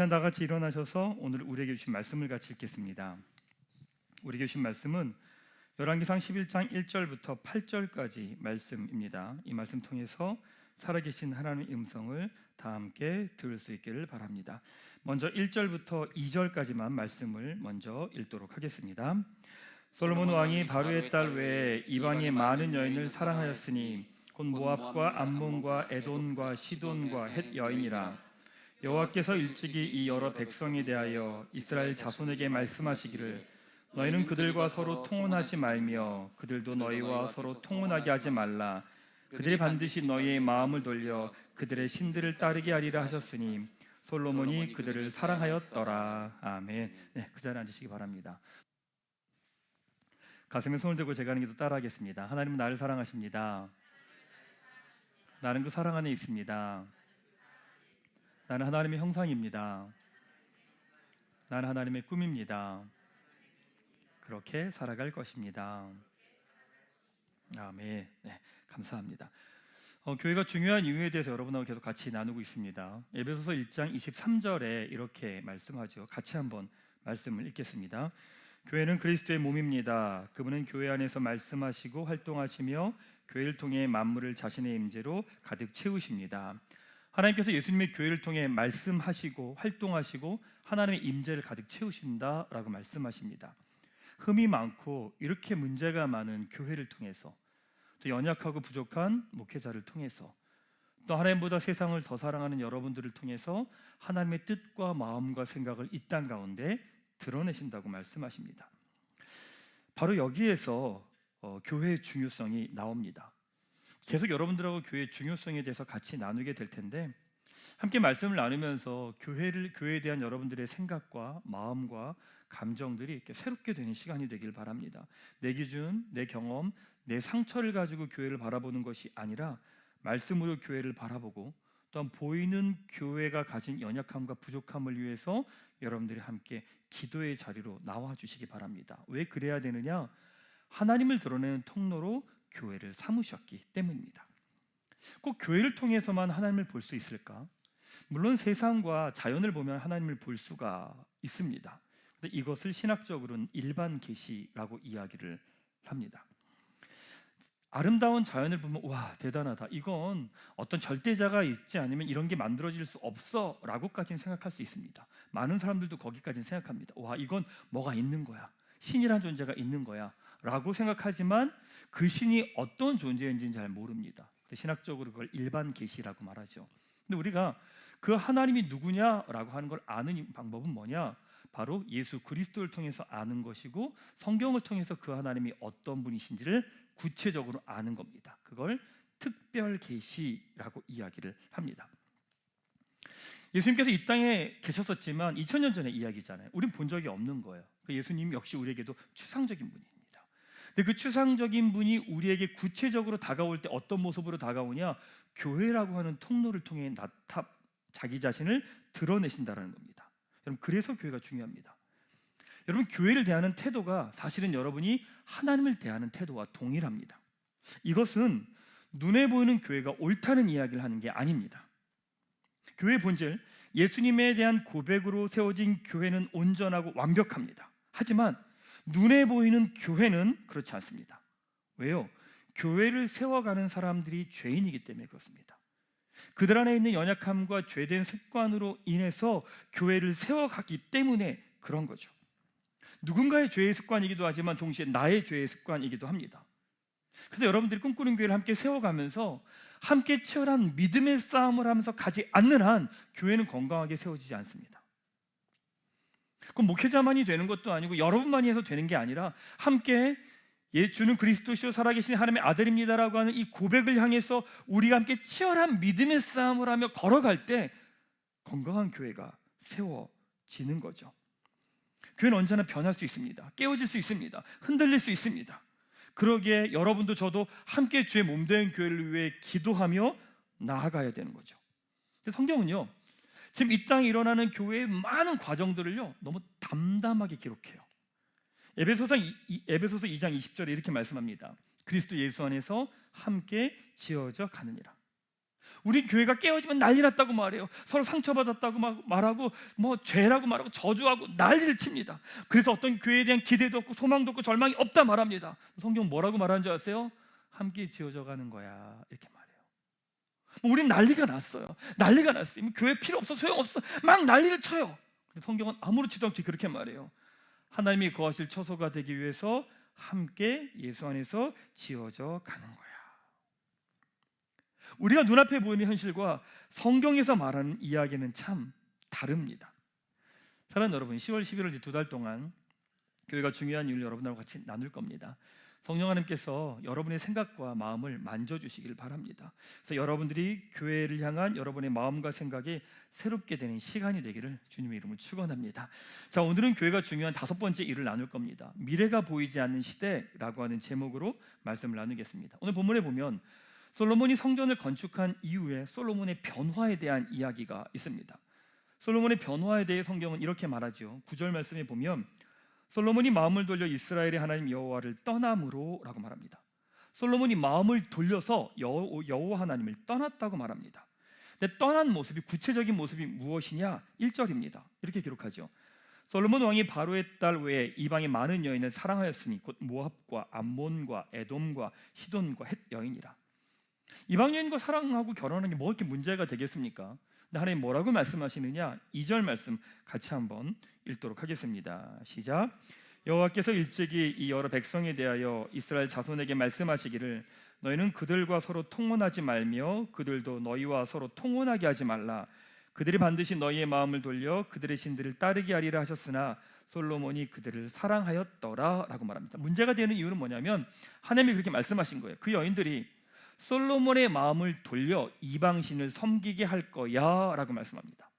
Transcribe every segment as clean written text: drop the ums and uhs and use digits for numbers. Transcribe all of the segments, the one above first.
시간 다 같이 일어나셔서 오늘 우리에게 주신 말씀을 같이 읽겠습니다. 우리에게 주신 말씀은 열왕기상 11장 1절부터 8절까지 말씀입니다. 이 말씀 통해서 살아계신 하나님의 음성을 다 함께 들을 수 있기를 바랍니다. 먼저 1절부터 2절까지만 말씀을 먼저 읽도록 하겠습니다. 솔로몬 왕이 바로의 딸 외에 이방의 많은 여인을 사랑하였으니 곧 모압과 암몬과 에돔과 시돈과 헷 여인이라. 여호와께서 일찍이 이 여러 백성에 대하여 이스라엘 자손에게 말씀하시기를 너희는 그들과 서로 통혼하지 말며 그들도 너희와 서로 통혼하게 하지 말라. 그들이 반드시 너희의 마음을 돌려 그들의 신들을 따르게 하리라 하셨으니 솔로몬이 그들을 사랑하였더라. 아멘. 네, 그 자리에 앉으시기 바랍니다. 가슴에 손을 대고 제가 하는 기도 따라하겠습니다. 하나님은 나를 사랑하십니다. 나는 그 사랑 안에 있습니다. 나는 하나님의 형상입니다. 나는 하나님의 꿈입니다. 그렇게 살아갈 것입니다. 아멘. 네, 감사합니다. 교회가 중요한 이유에 대해서 여러분하고 계속 같이 나누고 있습니다. 에베소서 1장 23절에 이렇게 말씀하죠. 같이 한번 말씀을 읽겠습니다. 교회는 그리스도의 몸입니다. 그분은 교회 안에서 말씀하시고 활동하시며 교회를 통해 만물을 자신의 임재로 가득 채우십니다. 하나님께서 예수님의 교회를 통해 말씀하시고 활동하시고 하나님의 임재를 가득 채우신다라고 말씀하십니다. 흠이 많고 이렇게 문제가 많은 교회를 통해서, 또 연약하고 부족한 목회자를 통해서, 또 하나님보다 세상을 더 사랑하는 여러분들을 통해서 하나님의 뜻과 마음과 생각을 이 땅 가운데 드러내신다고 말씀하십니다. 바로 여기에서 교회의 중요성이 나옵니다. 계속 여러분들하고 교회의 중요성에 대해서 같이 나누게 될 텐데, 함께 말씀을 나누면서 교회에 대한 여러분들의 생각과 마음과 감정들이 이렇게 새롭게 되는 시간이 되길 바랍니다. 내 기준, 내 경험, 내 상처를 가지고 교회를 바라보는 것이 아니라 말씀으로 교회를 바라보고, 또한 보이는 교회가 가진 연약함과 부족함을 위해서 여러분들이 함께 기도의 자리로 나와 주시기 바랍니다. 왜 그래야 되느냐? 하나님을 드러내는 통로로 교회를 삼으셨기 때문입니다. 꼭 교회를 통해서만 하나님을 볼 수 있을까? 물론 세상과 자연을 보면 하나님을 볼 수가 있습니다. 근데 이것을 신학적으로는 일반 계시라고 이야기를 합니다. 아름다운 자연을 보면 와, 대단하다, 이건 어떤 절대자가 있지 않으면 이런 게 만들어질 수 없어 라고까지는 생각할 수 있습니다. 많은 사람들도 거기까지는 생각합니다. 와, 이건 뭐가 있는 거야, 신이란 존재가 있는 거야 라고 생각하지만 그 신이 어떤 존재인지는 잘 모릅니다. 신학적으로 그걸 일반 계시라고 말하죠. 근데 우리가 그 하나님이 누구냐라고 하는 걸 아는 방법은 뭐냐? 바로 예수 그리스도를 통해서 아는 것이고, 성경을 통해서 그 하나님이 어떤 분이신지를 구체적으로 아는 겁니다. 그걸 특별 계시라고 이야기를 합니다. 예수님께서 이 땅에 계셨었지만 2000년 전의 이야기잖아요. 우린 본 적이 없는 거예요. 그 예수님 역시 우리에게도 추상적인 분입니다. 근데 그 추상적인 분이 우리에게 구체적으로 다가올 때 어떤 모습으로 다가오냐? 교회라고 하는 통로를 통해 자기 자신을 드러내신다는 겁니다. 여러분, 그래서 교회가 중요합니다. 여러분, 교회를 대하는 태도가 사실은 여러분이 하나님을 대하는 태도와 동일합니다. 이것은 눈에 보이는 교회가 옳다는 이야기를 하는 게 아닙니다. 교회의 본질, 예수님에 대한 고백으로 세워진 교회는 온전하고 완벽합니다. 하지만 눈에 보이는 교회는 그렇지 않습니다. 왜요? 교회를 세워가는 사람들이 죄인이기 때문에 그렇습니다. 그들 안에 있는 연약함과 죄된 습관으로 인해서 교회를 세워가기 때문에 그런 거죠. 누군가의 죄의 습관이기도 하지만 동시에 나의 죄의 습관이기도 합니다. 그래서 여러분들이 꿈꾸는 교회를 함께 세워가면서 함께 치열한 믿음의 싸움을 하면서 가지 않는 한 교회는 건강하게 세워지지 않습니다. 그럼 목회자만이 되는 것도 아니고 여러분만이 해서 되는 게 아니라 함께 주는 그리스도시요 살아계신 하나님의 아들입니다라고 하는 이 고백을 향해서 우리가 함께 치열한 믿음의 싸움을 하며 걸어갈 때 건강한 교회가 세워지는 거죠. 교회는 언제나 변할 수 있습니다. 깨어질 수 있습니다. 흔들릴 수 있습니다. 그러기에 여러분도 저도 함께 주의 몸된 교회를 위해 기도하며 나아가야 되는 거죠. 성경은요, 지금 이 땅에 일어나는 교회의 많은 과정들을요 너무 담담하게 기록해요. 에베소서 2장 20절에 이렇게 말씀합니다. 그리스도 예수 안에서 함께 지어져 가느니라. 우리 교회가 깨어지면 난리 났다고 말해요. 서로 상처받았다고 말하고 죄라고 말하고 저주하고 난리를 칩니다. 그래서 어떤 교회에 대한 기대도 없고 소망도 없고 절망이 없다 말합니다. 성경 뭐라고 말하는 줄 아세요? 함께 지어져 가는 거야, 이렇게 말해요. 우린 난리가 났어요. 난리가 났어요. 교회 필요 없어, 소용없어, 막 난리를 쳐요. 성경은 아무렇지도 않게 그렇게 말해요. 하나님이 거하실 처소가 되기 위해서 함께 예수 안에서 지어져 가는 거야. 우리가 눈앞에 보이는 현실과 성경에서 말하는 이야기는 참 다릅니다. 사랑하는 여러분, 10월, 11월 두 달 동안 교회가 중요한 이유를 여러분들과 같이 나눌 겁니다. 성령 하나님께서 여러분의 생각과 마음을 만져주시길 바랍니다. 그래서 여러분들이 교회를 향한 여러분의 마음과 생각이 새롭게 되는 시간이 되기를 주님의 이름으로 축원합니다. 자, 오늘은 교회가 중요한 5번째 일을 나눌 겁니다. 미래가 보이지 않는 시대라고 하는 제목으로 말씀을 나누겠습니다. 오늘 본문에 보면 솔로몬이 성전을 건축한 이후에 솔로몬의 변화에 대한 이야기가 있습니다. 솔로몬의 변화에 대해 성경은 이렇게 말하죠. 9절 말씀에 보면 솔로몬이 마음을 돌려 이스라엘의 하나님 여호와를 떠남으로 라고 말합니다. 솔로몬이 마음을 돌려서 여호와 하나님을 떠났다고 말합니다. 근데 떠난 모습이, 구체적인 모습이 무엇이냐? 1절입니다. 이렇게 기록하죠. 솔로몬 왕이 바로의 딸 외에 이방의 많은 여인을 사랑하였으니 곧 모압과 암몬과 에돔과 시돈과 헷 여인이라. 이방 여인과 사랑하고 결혼하는 게 뭐 이렇게 문제가 되겠습니까? 근데 하나님 뭐라고 말씀하시느냐? 2절 말씀 같이 한번 읽도록 하겠습니다. 시작. 여호와께서 일찍이 이 여러 백성에 대하여 이스라엘 자손에게 말씀하시기를 너희는 그들과 서로 통혼하지 말며 그들도 너희와 서로 통혼하게 하지 말라. 그들이 반드시 너희의 마음을 돌려 그들의 신들을 따르게 하리라 하셨으나 솔로몬이 그들을 사랑하였더라 라고 말합니다. 문제가 되는 이유는 뭐냐면 하나님이 그렇게 말씀하신 거예요. 그 여인들이 솔로몬의 마음을 돌려 이방신을 섬기게 할 거야 라고 말씀합니다.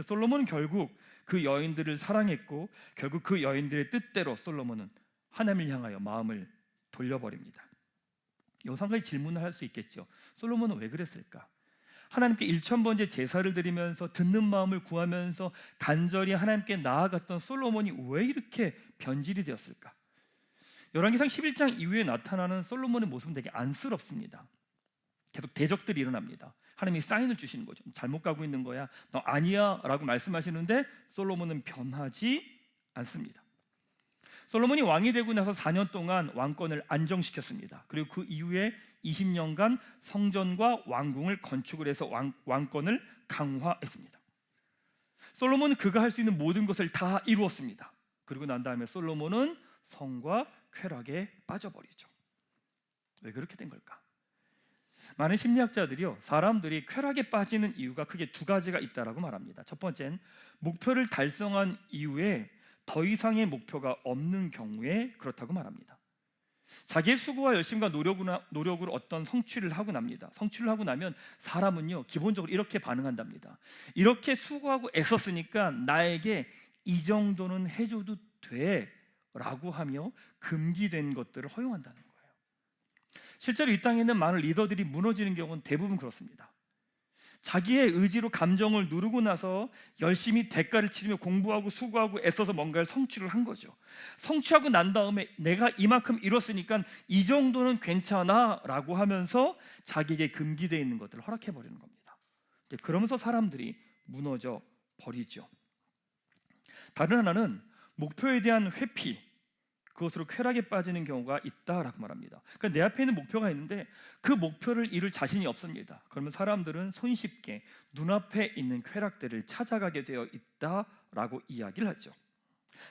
솔로몬은 결국 그 여인들을 사랑했고 결국 그 여인들의 뜻대로 솔로몬은 하나님을 향하여 마음을 돌려버립니다. 여기서 한 가지 질문을 할 수 있겠죠. 솔로몬은 왜 그랬을까? 하나님께 1000번째 제사를 드리면서 듣는 마음을 구하면서 간절히 하나님께 나아갔던 솔로몬이 왜 이렇게 변질이 되었을까? 열왕기상 11장 이후에 나타나는 솔로몬의 모습은 되게 안쓰럽습니다. 계속 대적들이 일어납니다. 하나님이 사인을 주시는 거죠. 잘못 가고 있는 거야, 너 아니야 라고 말씀하시는데 솔로몬은 변하지 않습니다. 솔로몬이 왕이 되고 나서 4년 동안 왕권을 안정시켰습니다. 그리고 그 이후에 20년간 성전과 왕궁을 건축을 해서 왕권을 강화했습니다. 솔로몬은 그가 할 수 있는 모든 것을 다 이루었습니다. 그리고 난 다음에 솔로몬은 성과 쾌락에 빠져버리죠. 왜 그렇게 된 걸까? 많은 심리학자들이요, 사람들이 쾌락에 빠지는 이유가 크게 두 가지가 있다라고 말합니다. 첫 번째는 목표를 달성한 이후에 더 이상의 목표가 없는 경우에 그렇다고 말합니다. 자기의 수고와 열심과 노력으로 어떤 성취를 하고 납니다. 성취를 하고 나면 사람은요 기본적으로 이렇게 반응한답니다. 이렇게 수고하고 애썼으니까 나에게 이 정도는 해줘도 돼 라고 하며 금기된 것들을 허용한다는 거예요. 실제로 이 땅에 있는 많은 리더들이 무너지는 경우는 대부분 그렇습니다. 자기의 의지로 감정을 누르고 나서 열심히 대가를 치르며 공부하고 수고하고 애써서 뭔가를 성취를 한 거죠. 성취하고 난 다음에 내가 이만큼 이뤘으니까 이 정도는 괜찮아 라고 하면서 자기에게 금기되어 있는 것들을 허락해버리는 겁니다. 그러면서 사람들이 무너져 버리죠. 다른 하나는 목표에 대한 회피, 그것으로 쾌락에 빠지는 경우가 있다라고 말합니다. 그러니까 내 앞에 있는 목표가 있는데 그 목표를 이룰 자신이 없습니다. 그러면 사람들은 손쉽게 눈앞에 있는 쾌락들을 찾아가게 되어 있다라고 이야기를 하죠.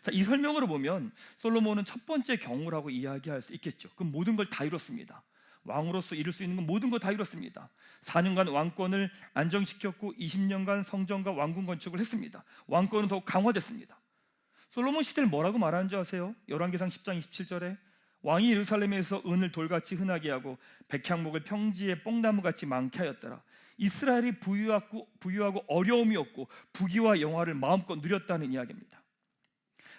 자, 이 설명으로 보면 솔로몬은 첫 번째 경우라고 이야기할 수 있겠죠. 그럼 모든 걸 다 이뤘습니다. 왕으로서 이룰 수 있는 건 모든 걸 다 이뤘습니다. 4년간 왕권을 안정시켰고 20년간 성전과 왕궁 건축을 했습니다. 왕권은 더욱 강화됐습니다. 솔로몬 시대를 뭐라고 말하는 줄 아세요? 열왕기상 10장 27절에 왕이 예루살렘에서 은을 돌같이 흔하게 하고 백향목을 평지에 뽕나무같이 많게 하였더라. 이스라엘이 부유하고 어려움이 없고 부귀와 영화를 마음껏 누렸다는 이야기입니다.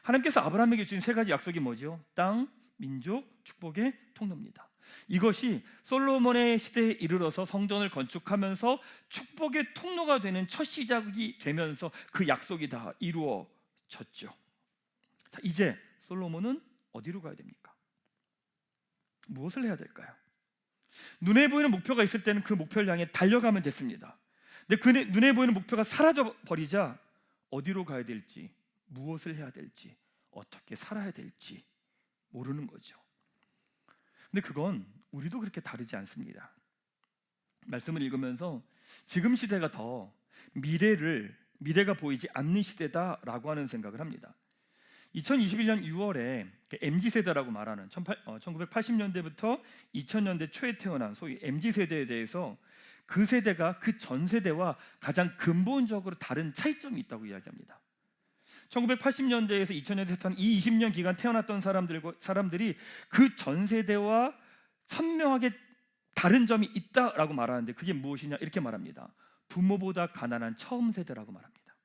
하나님께서 아브라함에게 주신 세 가지 약속이 뭐죠? 땅, 민족, 축복의 통로입니다. 이것이 솔로몬의 시대에 이르러서 성전을 건축하면서 축복의 통로가 되는 첫 시작이 되면서 그 약속이 다 이루어졌죠. 자, 이제 솔로몬은 어디로 가야 됩니까? 무엇을 해야 될까요? 눈에 보이는 목표가 있을 때는 그 목표를 향해 달려가면 됐습니다. 근데 그 눈에 보이는 목표가 사라져 버리자 어디로 가야 될지, 무엇을 해야 될지, 어떻게 살아야 될지 모르는 거죠. 근데 그건 우리도 그렇게 다르지 않습니다. 말씀을 읽으면서 지금 시대가 더 미래가 보이지 않는 시대다라고 하는 생각을 합니다. 2021년 6월에 MZ세대라고 말하는 1980년대부터 2000년대 초에 태어난 소위 MZ세대에 대해서 그 세대가 그 전 세대와 가장 근본적으로 다른 차이점이 있다고 이야기합니다. 1980년대에서 2000년대에 태어난 이 20년 기간 태어났던 사람들이 그 전 세대와 선명하게 다른 점이 있다라고 말하는데 그게 무엇이냐 이렇게 말합니다. 부모보다 가난한 처음 세대라고 말합니다.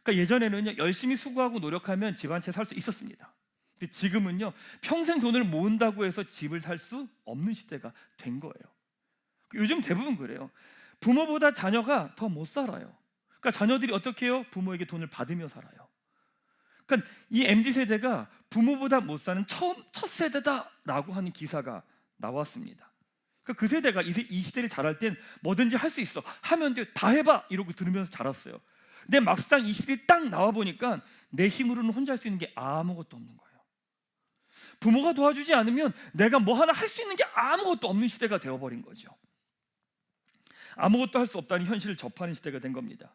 그러니까 예전에는요, 열심히 수고하고 노력하면 집 한 채 살 수 있었습니다. 근데 지금은요, 평생 돈을 모은다고 해서 집을 살 수 없는 시대가 된 거예요. 요즘 대부분 그래요. 부모보다 자녀가 더 못 살아요. 그러니까 자녀들이 어떻게 해요? 부모에게 돈을 받으며 살아요. 그러니까 이 MZ세대가 부모보다 못 사는 첫 세대다라고 하는 기사가 나왔습니다. 그러니까 그 세대가 이 시대를 자랄 땐 뭐든지 할 수 있어, 하면 돼, 다 해봐 이러고 들으면서 자랐어요. 근데 막상 이 시대에 딱 나와 보니까 내 힘으로는 혼자 할 수 있는 게 아무것도 없는 거예요. 부모가 도와주지 않으면 내가 뭐 하나 할 수 있는 게 아무것도 없는 시대가 되어버린 거죠. 아무것도 할 수 없다는 현실을 접하는 시대가 된 겁니다.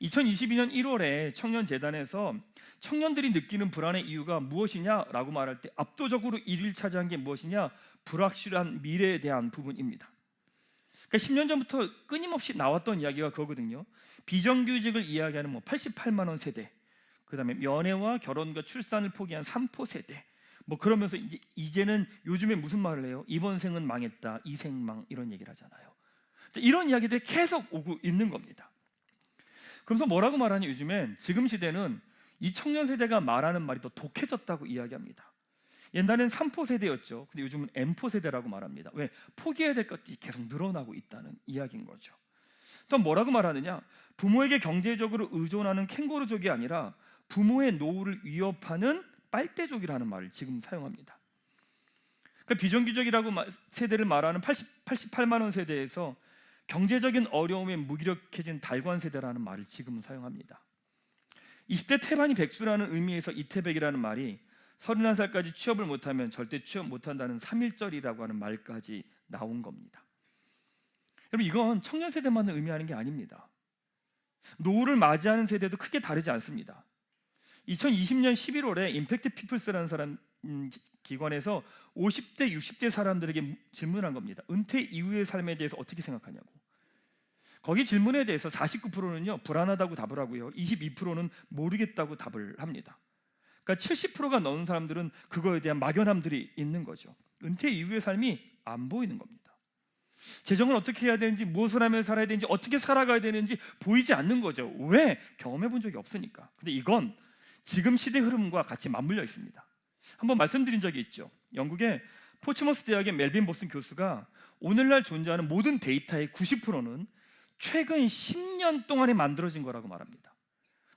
2022년 1월에 청년재단에서 청년들이 느끼는 불안의 이유가 무엇이냐라고 말할 때 압도적으로 1위를 차지한 게 무엇이냐? 불확실한 미래에 대한 부분입니다. 그러니까 10년 전부터 끊임없이 나왔던 이야기가 그거거든요. 비정규직을 이야기하는 88만 원 세대, 그다음에 연애와 결혼과 출산을 포기한 3포 세대, 그러면서 이제는 요즘에 무슨 말을 해요? 이번 생은 망했다, 이 생망 이런 얘기를 하잖아요. 이런 이야기들이 계속 오고 있는 겁니다. 그러면서 뭐라고 말하냐? 요즘엔 지금 시대는 이 청년 세대가 말하는 말이 더 독해졌다고 이야기합니다. 옛날엔 3포 세대였죠. 근데 요즘은 M포 세대라고 말합니다. 왜? 포기해야 될 것들이 계속 늘어나고 있다는 이야기인 거죠. 또 뭐라고 말하느냐? 부모에게 경제적으로 의존하는 캥거루족이 아니라 부모의 노후를 위협하는 빨대족이라는 말을 지금 사용합니다. 그러니까 비정규직이라고 세대를 말하는 88만 원 세대에서 경제적인 어려움에 무기력해진 달관 세대라는 말을 지금은 사용합니다. 20대 태반이 백수라는 의미에서 이태백이라는 말이 31살까지 취업을 못하면 절대 취업 못한다는 3.1절이라고 하는 말까지 나온 겁니다. 여러분, 이건 청년 세대만을 의미하는 게 아닙니다. 노후를 맞이하는 세대도 크게 다르지 않습니다. 2020년 11월에 임팩트 피플스라는 기관에서 50대, 60대 사람들에게 질문한 겁니다. 은퇴 이후의 삶에 대해서 어떻게 생각하냐고. 거기 질문에 대해서 49%는요 불안하다고 답을 하고요, 22%는 모르겠다고 답을 합니다. 그러니까 70%가 넘는 사람들은 그거에 대한 막연함들이 있는 거죠. 은퇴 이후의 삶이 안 보이는 겁니다. 재정을 어떻게 해야 되는지, 무엇을 하며 살아야 되는지, 어떻게 살아가야 되는지 보이지 않는 거죠. 왜? 경험해 본 적이 없으니까. 근데 이건 지금 시대 흐름과 같이 맞물려 있습니다. 한번 말씀드린 적이 있죠. 영국의 포츠머스 대학의 멜빈 보슨 교수가 오늘날 존재하는 모든 데이터의 90%는 최근 10년 동안에 만들어진 거라고 말합니다.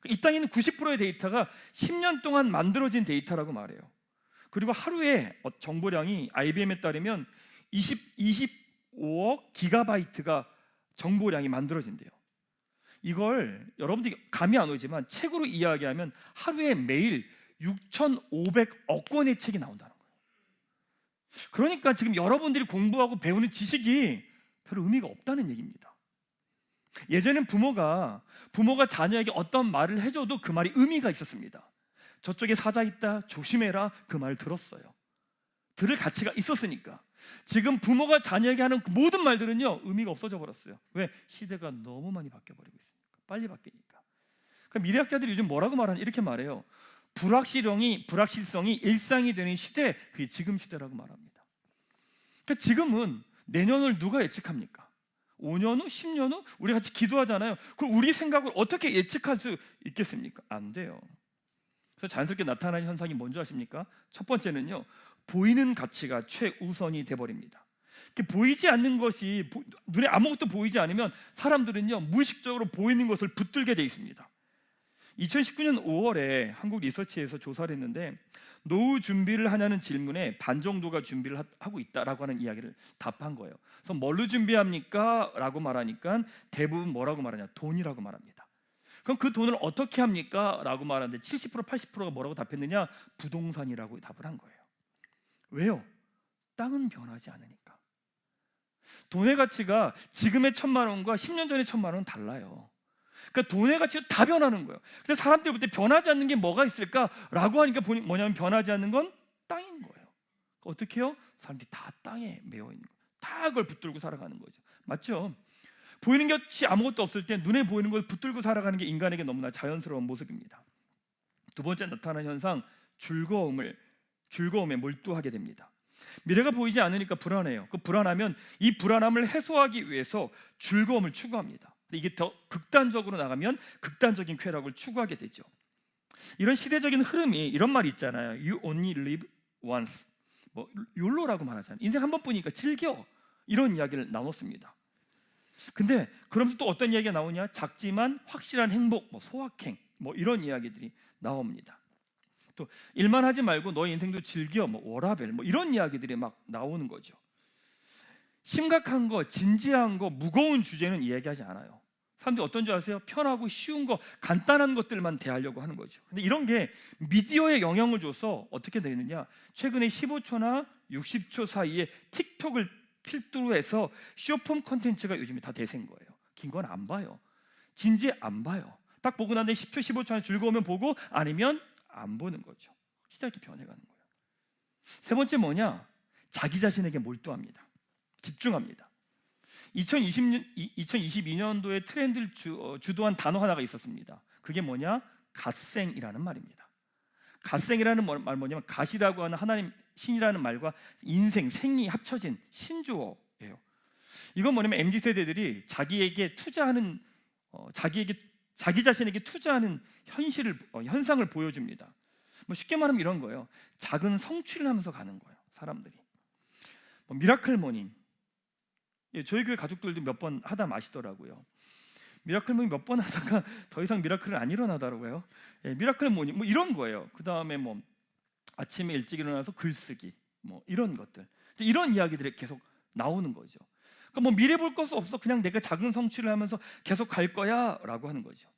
이 땅에 있는 90%의 데이터가 10년 동안 만들어진 데이터라고 말해요. 그리고 하루에 정보량이 IBM에 따르면 25억 기가바이트가 정보량이 만들어진대요. 이걸 여러분들이 감이 안 오지만 책으로 이야기하면 하루에 매일 6,500억 권의 책이 나온다는 거예요. 그러니까 지금 여러분들이 공부하고 배우는 지식이 별 의미가 없다는 얘기입니다. 예전엔 부모가 자녀에게 어떤 말을 해줘도 그 말이 의미가 있었습니다. 저쪽에 사자 있다, 조심해라, 그 말 들었어요. 들을 가치가 있었으니까. 지금 부모가 자녀에게 하는 그 모든 말들은요 의미가 없어져 버렸어요. 왜? 시대가 너무 많이 바뀌어버리고 있으니까. 빨리 바뀌니까. 그러니까 미래학자들이 요즘 뭐라고 말하냐, 이렇게 말해요. 불확실성이 일상이 되는 시대, 그게 지금 시대라고 말합니다. 그러니까 지금은 내년을 누가 예측합니까? 5년 후, 10년 후 우리 같이 기도하잖아요. 그럼 우리 생각을 어떻게 예측할 수 있겠습니까? 안 돼요. 그래서 자연스럽게 나타나는 현상이 뭔지 아십니까? 첫 번째는요, 보이는 가치가 최우선이 돼버립니다. 보이지 않는 것이, 눈에 아무것도 보이지 않으면 사람들은요 무의식적으로 보이는 것을 붙들게 돼 있습니다. 2019년 5월에 한국 리서치에서 조사를 했는데 노후 준비를 하냐는 질문에 반 정도가 준비를 하고 있다라고 하는 이야기를 답한 거예요. 그래서 뭘로 준비합니까? 라고 말하니까 대부분 뭐라고 말하냐? 돈이라고 말합니다. 그럼 그 돈을 어떻게 합니까? 라고 말하는데 70% 80%가 뭐라고 답했느냐? 부동산이라고 답을 한 거예요. 왜요? 땅은 변하지 않으니까. 돈의 가치가 지금의 1,000만 원과 10년 전의 1,000만 원은 달라요. 그러니까 돈의 가치가 다 변하는 거예요. 근데 사람들이 볼 때 변하지 않는 게 뭐가 있을까라고 하니까 뭐냐면 변하지 않는 건 땅인 거예요. 어떻게 해요? 사람들이 다 땅에 매여 있는 거예요. 다 그걸 붙들고 살아가는 거죠. 맞죠? 보이는 것이 아무것도 없을 때 눈에 보이는 걸 붙들고 살아가는 게 인간에게 너무나 자연스러운 모습입니다. 두 번째 나타나는 현상, 즐거움에 몰두하게 됩니다. 미래가 보이지 않으니까 불안해요. 그 불안하면 이 불안함을 해소하기 위해서 즐거움을 추구합니다. 이게 더 극단적으로 나가면 극단적인 쾌락을 추구하게 되죠. 이런 시대적인 흐름이 이런 말이 있잖아요. You only live once. 뭐 욜로라고 말하잖아요. 인생 한 번뿐이니까 즐겨. 이런 이야기를 나눴습니다. 근데 그러면서 또 어떤 이야기가 나오냐? 작지만 확실한 행복, 소확행, 이런 이야기들이 나옵니다. 또 일만 하지 말고 너의 인생도 즐겨, 워라벨, 이런 이야기들이 막 나오는 거죠. 심각한 거, 진지한 거, 무거운 주제는 이야기하지 않아요. 사람들이 어떤 줄 아세요? 편하고 쉬운 거, 간단한 것들만 대하려고 하는 거죠. 근데 이런 게 미디어에 영향을 줘서 어떻게 되느냐? 최근에 15초나 60초 사이에 틱톡을 필두로 해서 쇼폼 콘텐츠가 요즘에 다 대세인 거예요. 긴 건 안 봐요. 진지 안 봐요. 딱 보고 난 뒤에 10초, 15초 안에 즐거우면 보고 아니면 안 보는 거죠. 시대가 이렇게 변해가는 거예요. 세 번째 뭐냐? 자기 자신에게 몰두합니다. 집중합니다. 2022년도에 트렌드를 주도한 단어 하나가 있었습니다. 그게 뭐냐? 갓생이라는 말입니다. 갓생이라는 말 뭐냐면 갓이라고 하는 하나님 신이라는 말과 인생, 생이 합쳐진 신조어예요. 이건 뭐냐면 MZ 세대들이 자기에게 투자하는 자기 자신에게 투자하는 현상을 보여줍니다. 쉽게 말하면 이런 거예요. 작은 성취를 하면서 가는 거예요. 사람들이. 미라클 모닝. 저희 교회 가족들도 몇 번 하다 마시더라고요. 미라클 모닝 몇 번 하다가 더 이상 미라클은 안 일어나더라고요. 미라클 모닝 이런 거예요. 그 다음에 아침에 일찍 일어나서 글쓰기 이런 것들, 이런 이야기들이 계속 나오는 거죠. 그러니까 미래 볼 것도 없어. 그냥 내가 작은 성취를 하면서 계속 갈 거야라고 하는 거죠.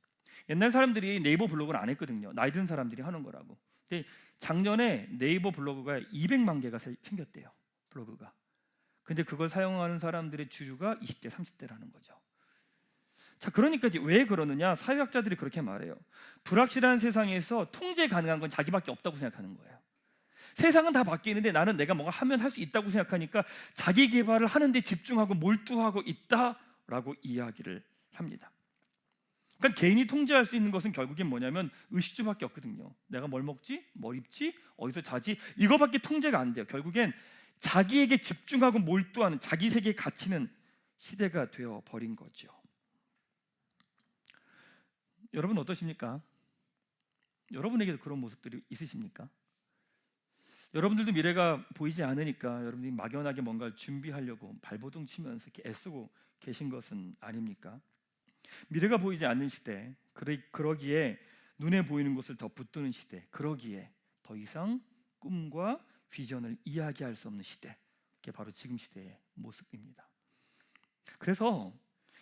옛날 사람들이 네이버 블로그를 안 했거든요. 나이 든 사람들이 하는 거라고. 근데 작년에 네이버 블로그가 200만 개가 생겼대요. 블로그가. 근데 그걸 사용하는 사람들의 주류가 20대, 30대라는 거죠. 자, 그러니까 왜 그러느냐? 사회학자들이 그렇게 말해요. 불확실한 세상에서 통제 가능한 건 자기밖에 없다고 생각하는 거예요. 세상은 다 바뀌는데 나는 내가 뭔가 하면 할 수 있다고 생각하니까 자기 개발을 하는데 집중하고 몰두하고 있다라고 이야기를 합니다. 그러니까 개인이 통제할 수 있는 것은 결국엔 뭐냐면 의식주밖에 없거든요. 내가 뭘 먹지? 뭘 입지? 어디서 자지? 이거밖에 통제가 안 돼요. 결국엔 자기에게 집중하고 몰두하는 자기 세계에 갇히는 시대가 되어 버린 거죠. 여러분 어떠십니까? 여러분에게도 그런 모습들이 있으십니까? 여러분들도 미래가 보이지 않으니까 여러분들이 막연하게 뭔가를 준비하려고 발버둥 치면서 이렇게 애쓰고 계신 것은 아닙니까? 미래가 보이지 않는 시대, 그러기에 눈에 보이는 것을 더 붙드는 시대, 그러기에 더 이상 꿈과 비전을 이야기할 수 없는 시대, 그게 바로 지금 시대의 모습입니다. 그래서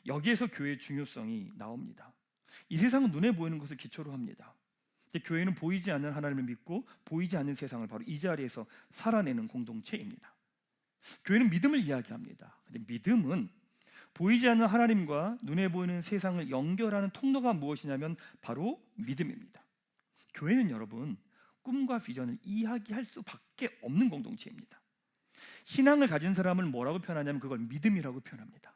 여기에서 교회의 중요성이 나옵니다. 이 세상은 눈에 보이는 것을 기초로 합니다. 근데 교회는 보이지 않는 하나님을 믿고 보이지 않는 세상을 바로 이 자리에서 살아내는 공동체입니다. 교회는 믿음을 이야기합니다. 근데 믿음은 보이지 않는 하나님과 눈에 보이는 세상을 연결하는 통로가 무엇이냐면 바로 믿음입니다. 교회는 여러분 꿈과 비전을 이야기할 수밖에 없는 공동체입니다. 신앙을 가진 사람을 뭐라고 표현하냐면 그걸 믿음이라고 표현합니다.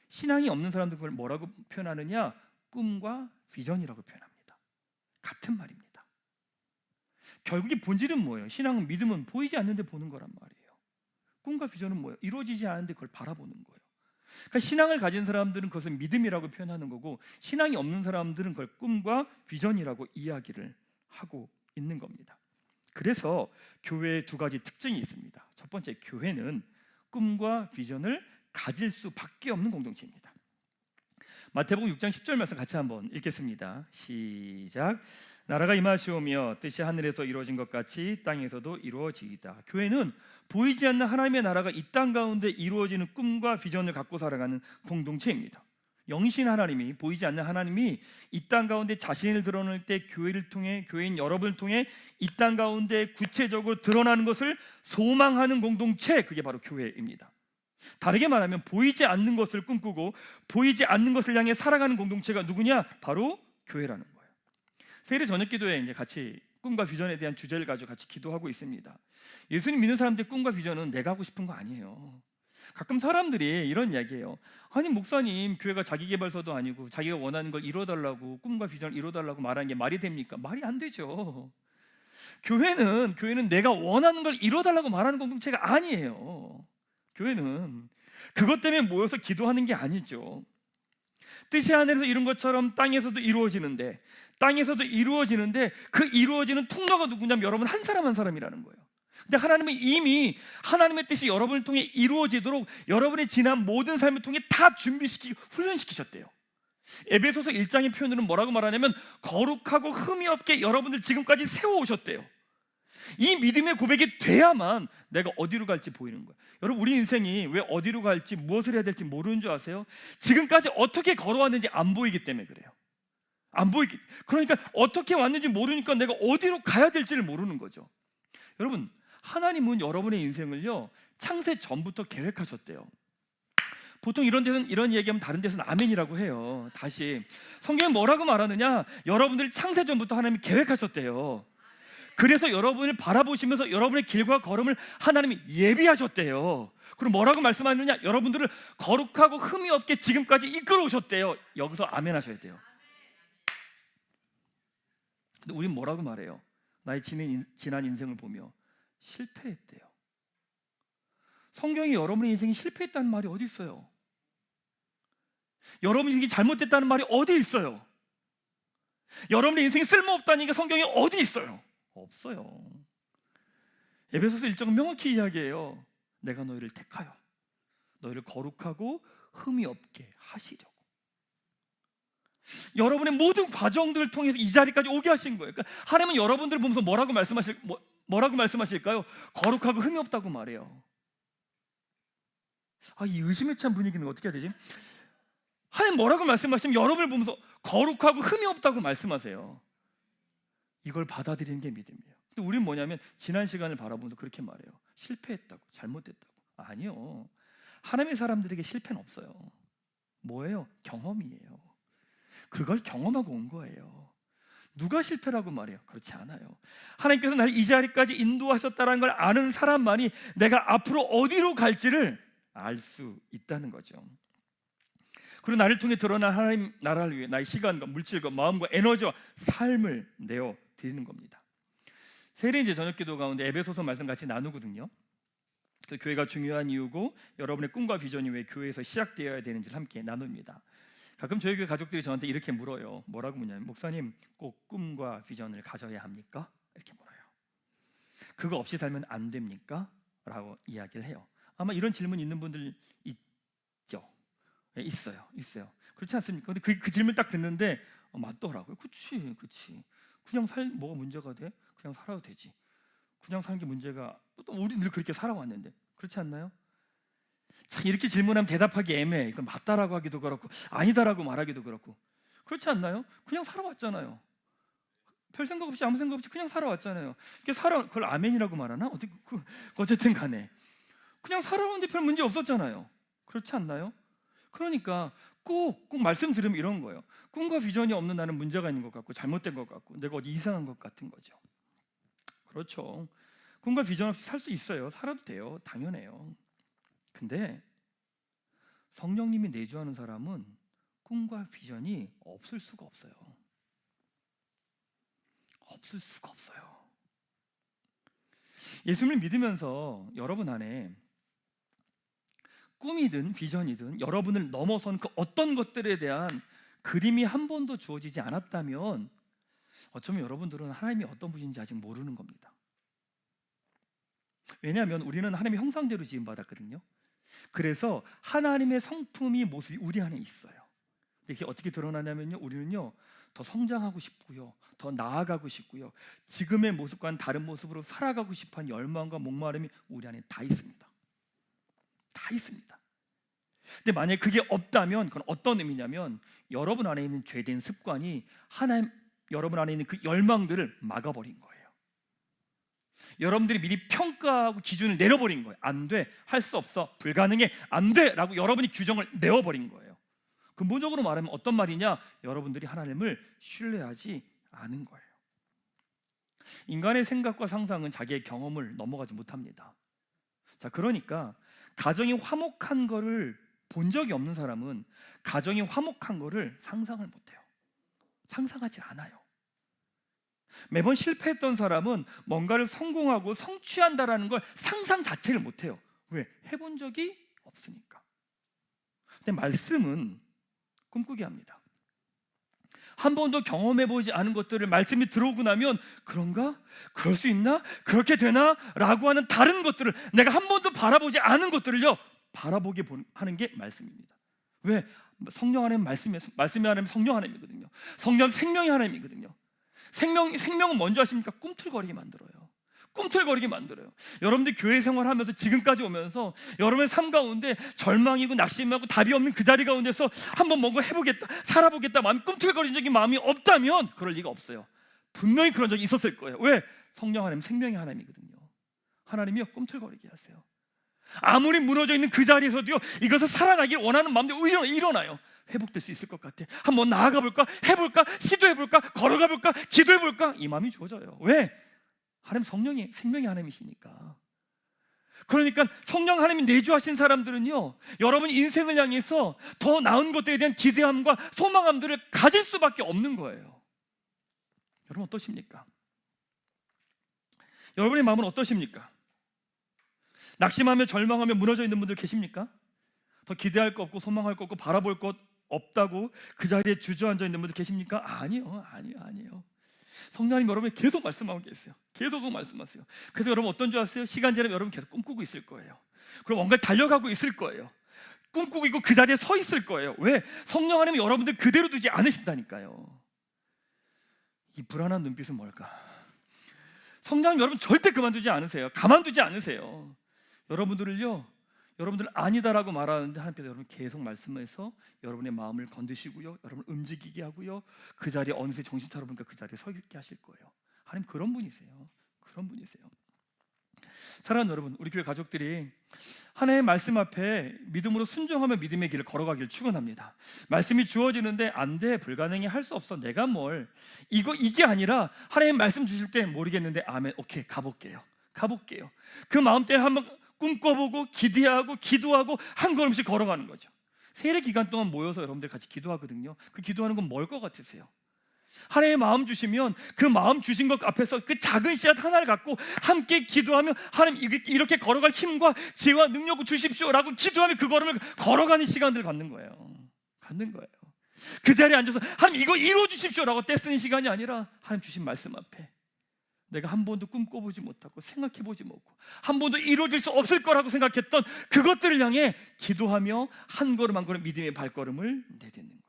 신앙이 없는 사람들 그걸 뭐라고 표현하느냐? 꿈과 비전이라고 표현합니다. 같은 말입니다. 결국에 본질은 뭐예요? 신앙은 믿음은 보이지 않는데 보는 거란 말이에요. 꿈과 비전은 뭐예요? 이루어지지 않는데 그걸 바라보는 거예요. 그러니까 신앙을 가진 사람들은 그것을 믿음이라고 표현하는 거고 신앙이 없는 사람들은 그걸 꿈과 비전이라고 이야기를 하고 있는 겁니다. 그래서 교회의 두 가지 특징이 있습니다. 첫 번째, 교회는 꿈과 비전을 가질 수밖에 없는 공동체입니다. 마태복음 6장 10절 말씀 같이 한번 읽겠습니다. 시작. 나라가 임하시오며 뜻이 하늘에서 이루어진 것 같이 땅에서도 이루어지이다. 교회는 보이지 않는 하나님의 나라가 이 땅 가운데 이루어지는 꿈과 비전을 갖고 살아가는 공동체입니다. 영신 하나님이, 보이지 않는 하나님이 이 땅 가운데 자신을 드러낼 때 교회를 통해, 교회인 여러분을 통해 이 땅 가운데 구체적으로 드러나는 것을 소망하는 공동체, 그게 바로 교회입니다. 다르게 말하면 보이지 않는 것을 꿈꾸고 보이지 않는 것을 향해 살아가는 공동체가 누구냐? 바로 교회라는 거예요. 세일의 저녁 기도에 이제 같이 꿈과 비전에 대한 주제를 가지고 같이 기도하고 있습니다. 예수님 믿는 사람들의 꿈과 비전은 내가 하고 싶은 거 아니에요. 가끔 사람들이 이런 이야기해요. 아니 목사님, 교회가 자기개발서도 아니고 자기가 원하는 걸 이뤄달라고, 꿈과 비전을 이뤄달라고 말하는 게 말이 됩니까? 말이 안 되죠. 교회는 내가 원하는 걸 이뤄달라고 말하는 공동체가 아니에요. 교회는 그것 때문에 모여서 기도하는 게 아니죠. 뜻이 하늘에서 이룬 것처럼 땅에서도 이루어지는데 그 이루어지는 통로가 누구냐면 여러분 한 사람 한 사람이라는 거예요. 근데 하나님은 이미 하나님의 뜻이 여러분을 통해 이루어지도록 여러분의 지난 모든 삶을 통해 다 준비시키고 훈련시키셨대요. 에베소서 1장의 표현으로는 뭐라고 말하냐면 거룩하고 흠이 없게 여러분들 지금까지 세워오셨대요. 이 믿음의 고백이 돼야만 내가 어디로 갈지 보이는 거예요. 여러분, 우리 인생이 왜 어디로 갈지, 무엇을 해야 될지 모르는 줄 아세요? 지금까지 어떻게 걸어왔는지 안 보이기 때문에 그래요. 안 보이기, 그러니까 어떻게 왔는지 모르니까 내가 어디로 가야 될지를 모르는 거죠. 여러분, 하나님은 여러분의 인생을요 창세 전부터 계획하셨대요. 보통 이런 데는 이런 얘기하면 다른 데서는 아멘이라고 해요. 다시 성경은 뭐라고 말하느냐? 여러분들 창세 전부터 하나님이 계획하셨대요. 그래서 여러분을 바라보시면서 여러분의 길과 걸음을 하나님이 예비하셨대요. 그럼 뭐라고 말씀하느냐? 여러분들을 거룩하고 흠이 없게 지금까지 이끌어 오셨대요. 여기서 아멘 하셔야 돼요. 근데 우린 뭐라고 말해요? 나의 지난 인생을 보며 실패했대요. 성경이 여러분의 인생이 실패했다는 말이 어디 있어요? 여러분의 인생이 잘못됐다는 말이 어디 있어요? 여러분의 인생이 쓸모없다는 얘기가 성경에 어디 있어요? 없어요. 에베소서 1장은 명확히 이야기해요. 내가 너희를 택하여 너희를 거룩하고 흠이 없게 하시려고. 여러분의 모든 과정들을 통해서 이 자리까지 오게 하신 거예요. 그러니까 하나님은 여러분들을 보면서 뭐라고 말씀하실까요? 거룩하고 흠이 없다고 말해요. 이 의심에 찬 분위기는 어떻게 해야 되지? 하나님 뭐라고 말씀하시면 여러분을 보면서 거룩하고 흠이 없다고 말씀하세요. 이걸 받아들이는 게 믿음이에요. 근데 우리는 뭐냐면 지난 시간을 바라보면서 그렇게 말해요. 실패했다고, 잘못됐다고. 아니요. 하나님의 사람들에게 실패는 없어요. 뭐예요? 경험이에요. 그걸 경험하고 온 거예요. 누가 실패라고 말해요? 그렇지 않아요. 하나님께서 나를 이 자리까지 인도하셨다는 걸 아는 사람만이 내가 앞으로 어디로 갈지를 알 수 있다는 거죠. 그리고 나를 통해 드러난 하나님 나라를 위해 나의 시간과 물질과 마음과 에너지와 삶을 내어 드리는 겁니다. 세례 이제 저녁 기도 가운데 에베소서 말씀 같이 나누거든요. 그 교회가 중요한 이유고 여러분의 꿈과 비전이 왜 교회에서 시작되어야 되는지를 함께 나눕니다. 가끔 저희 교회 가족들이 저한테 이렇게 물어요. 뭐라고 묻냐면 목사님 꼭 꿈과 비전을 가져야 합니까? 이렇게 물어요. 그거 없이 살면 안 됩니까? 라고 이야기를 해요. 아마 이런 질문 있는 분들 있죠. 있어요. 그렇지 않습니까? 근데 그 질문 딱 듣는데 맞더라고요. 그치. 그냥 뭐가 문제가 돼? 그냥 살아도 되지. 그냥 사는 게 문제가, 또 우리 늘 그렇게 살아왔는데 그렇지 않나요? 참 이렇게 질문하면 대답하기 애매해. 이건 맞다라고 하기도 그렇고 아니다라고 말하기도 그렇고 그렇지 않나요? 그냥 살아왔잖아요. 별 생각 없이 아무 생각 없이 그냥 살아왔잖아요. 그걸 아멘이라고 말하나? 어쨌든 간에 그냥 살아오는데 별 문제 없었잖아요. 그렇지 않나요? 그러니까 꼭 말씀 들으면 이런 거예요. 꿈과 비전이 없는 나는 문제가 있는 것 같고 잘못된 것 같고 내가 어디 이상한 것 같은 거죠. 그렇죠. 꿈과 비전 없이 살 수 있어요. 살아도 돼요. 당연해요. 근데 성령님이 내주하는 사람은 꿈과 비전이 없을 수가 없어요. 없을 수가 없어요. 예수님을 믿으면서 여러분 안에 꿈이든 비전이든 여러분을 넘어선 그 어떤 것들에 대한 그림이 한 번도 주어지지 않았다면 어쩌면 여러분들은 하나님이 어떤 분인지 아직 모르는 겁니다. 왜냐하면 우리는 하나님의 형상대로 지음받았거든요. 그래서 하나님의 성품이 모습이 우리 안에 있어요. 이게 어떻게 드러나냐면요, 우리는요 더 성장하고 싶고요, 더 나아가고 싶고요, 지금의 모습과는 다른 모습으로 살아가고 싶어하는 열망과 목마름이 우리 안에 다 있습니다. 다 있습니다. 근데 만약에 그게 없다면 그건 어떤 의미냐면 여러분 안에 있는 죄된 습관이 하나님 여러분 안에 있는 그 열망들을 막아버린 거예요. 여러분들이 미리 평가하고 기준을 내려버린 거예요. 안 돼, 할 수 없어, 불가능해, 안 돼 라고 여러분이 규정을 내어버린 거예요. 근본적으로 말하면 어떤 말이냐? 여러분들이 하나님을 신뢰하지 않은 거예요. 인간의 생각과 상상은 자기의 경험을 넘어가지 못합니다. 자, 그러니까 가정이 화목한 거를 본 적이 없는 사람은 가정이 화목한 거를 상상을 못해요. 상상하지 않아요. 매번 실패했던 사람은 뭔가를 성공하고 성취한다라는 걸 상상 자체를 못해요. 왜? 해본 적이 없으니까. 근데 말씀은 꿈꾸게 합니다. 한 번도 경험해보지 않은 것들을 말씀이 들어오고 나면 그런가? 그럴 수 있나? 그렇게 되나? 라고 하는 다른 것들을, 내가 한 번도 바라보지 않은 것들을요 바라보게 하는 게 말씀입니다. 왜? 성령 하나님 말씀이 하나님 성령 하나님이거든요. 성령 생명의 하나님이거든요. 생명은 먼저 하십니까? 꿈틀거리게 만들어요. 꿈틀거리게 만들어요. 여러분들 교회 생활하면서 지금까지 오면서 여러분의 삶 가운데 절망이고 낙심하고 답이 없는 그 자리 가운데서 한번 뭔가 해보겠다, 살아보겠다 마음이 꿈틀거린 적이 마음이 없다면 그럴 리가 없어요. 분명히 그런 적이 있었을 거예요. 왜? 성령 하나님 생명의 하나님이거든요. 하나님이요 꿈틀거리게 하세요. 아무리 무너져 있는 그 자리에서도요 이것을 살아나길 원하는 마음도 일어나요. 회복될 수 있을 것 같아. 한번 나아가 볼까? 해볼까? 시도해볼까? 걸어가 볼까? 기도해볼까? 이 마음이 주어져요. 왜? 하나님 성령이 생명의 하나님이시니까. 그러니까 성령 하나님이 내주하신 사람들은요 여러분 인생을 향해서 더 나은 것들에 대한 기대함과 소망함들을 가질 수밖에 없는 거예요. 여러분 어떠십니까? 여러분의 마음은 어떠십니까? 낙심하며 절망하며 무너져 있는 분들 계십니까? 더 기대할 거 없고 소망할 거 없고 바라볼 것 없다고 그 자리에 주저앉아 있는 분들 계십니까? 아니요. 성령님 여러분이 계속 말씀하고 계세요. 계속 말씀하세요. 그래서 여러분 어떤 줄 아세요? 시간 지나면 여러분 계속 꿈꾸고 있을 거예요. 그럼 뭔가 달려가고 있을 거예요. 꿈꾸고 있고 그 자리에 서 있을 거예요. 왜? 성령 하나님이 여러분들 그대로 두지 않으신다니까요. 이 불안한 눈빛은 뭘까? 성령 여러분 절대 그만두지 않으세요. 가만두지 않으세요. 여러분들을요 여러분들 아니다라고 말하는데 하나님께서 여러분 계속 말씀해서 여러분의 마음을 건드시고요 여러분을 움직이게 하고요 그 자리에 어느새 정신 차려보니까 그 자리에 서 있게 하실 거예요. 하나님 그런 분이세요. 그런 분이세요. 사랑하는 여러분, 우리 교회 가족들이 하나님의 말씀 앞에 믿음으로 순종하며 믿음의 길을 걸어가기를 축원합니다. 말씀이 주어지는데 안 돼, 불가능해, 할 수 없어, 내가 뭘, 이게 아니라 하나님 말씀 주실 때 모르겠는데 아멘, 오케이, 가볼게요. 그 마음 때문에 한번 꿈꿔보고 기대하고 기도하고 한 걸음씩 걸어가는 거죠. 세례 기간 동안 모여서 여러분들 같이 기도하거든요. 그 기도하는 건 뭘 것 같으세요? 하나님의 마음 주시면 그 마음 주신 것 앞에서 그 작은 씨앗 하나를 갖고 함께 기도하며 하나님 이렇게 걸어갈 힘과 지혜와 능력을 주십시오라고 기도하며 그 걸음을 걸어가는 시간들을 갖는 거예요. 그 자리에 앉아서 하나님 이거 이루어 주십시오라고 떼쓰는 시간이 아니라 하나님 주신 말씀 앞에 내가 한 번도 꿈꿔보지 못하고 생각해보지 못하고 한 번도 이루어질 수 없을 거라고 생각했던 그것들을 향해 기도하며 한 걸음 한 걸음 믿음의 발걸음을 내딛는 거예요.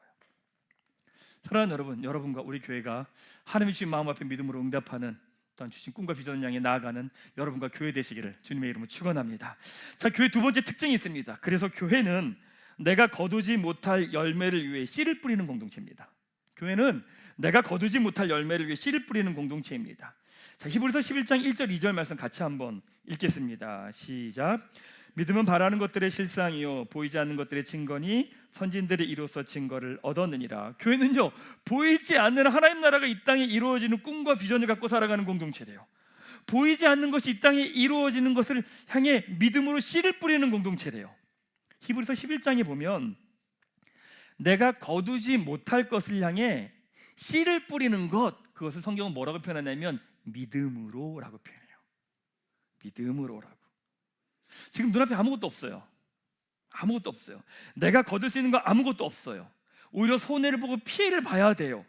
사랑하는 여러분, 여러분과 우리 교회가 하나님이 주신 마음 앞에 믿음으로 응답하는 또한 주신 꿈과 비전을 향해 나아가는 여러분과 교회 되시기를 주님의 이름으로 축원합니다. 자, 교회 두 번째 특징이 있습니다. 그래서 교회는 내가 거두지 못할 열매를 위해 씨를 뿌리는 공동체입니다. 교회는 내가 거두지 못할 열매를 위해 씨를 뿌리는 공동체입니다. 자, 히브리서 11장 1절 2절 말씀 같이 한번 읽겠습니다. 시작. 믿음은 바라는 것들의 실상이요 보이지 않는 것들의 증거니 선진들이 이로써 증거를 얻었느니라. 교회는요 보이지 않는 하나님 나라가 이 땅에 이루어지는 꿈과 비전을 갖고 살아가는 공동체래요. 보이지 않는 것이 이 땅에 이루어지는 것을 향해 믿음으로 씨를 뿌리는 공동체래요. 히브리서 11장에 보면 내가 거두지 못할 것을 향해 씨를 뿌리는 것, 그것을 성경은 뭐라고 표현하냐면 믿음으로라고 표현해요. 믿음으로라고. 지금 눈앞에 아무것도 없어요. 내가 거둘 수 있는 거 아무것도 없어요. 오히려 손해를 보고 피해를 봐야 돼요.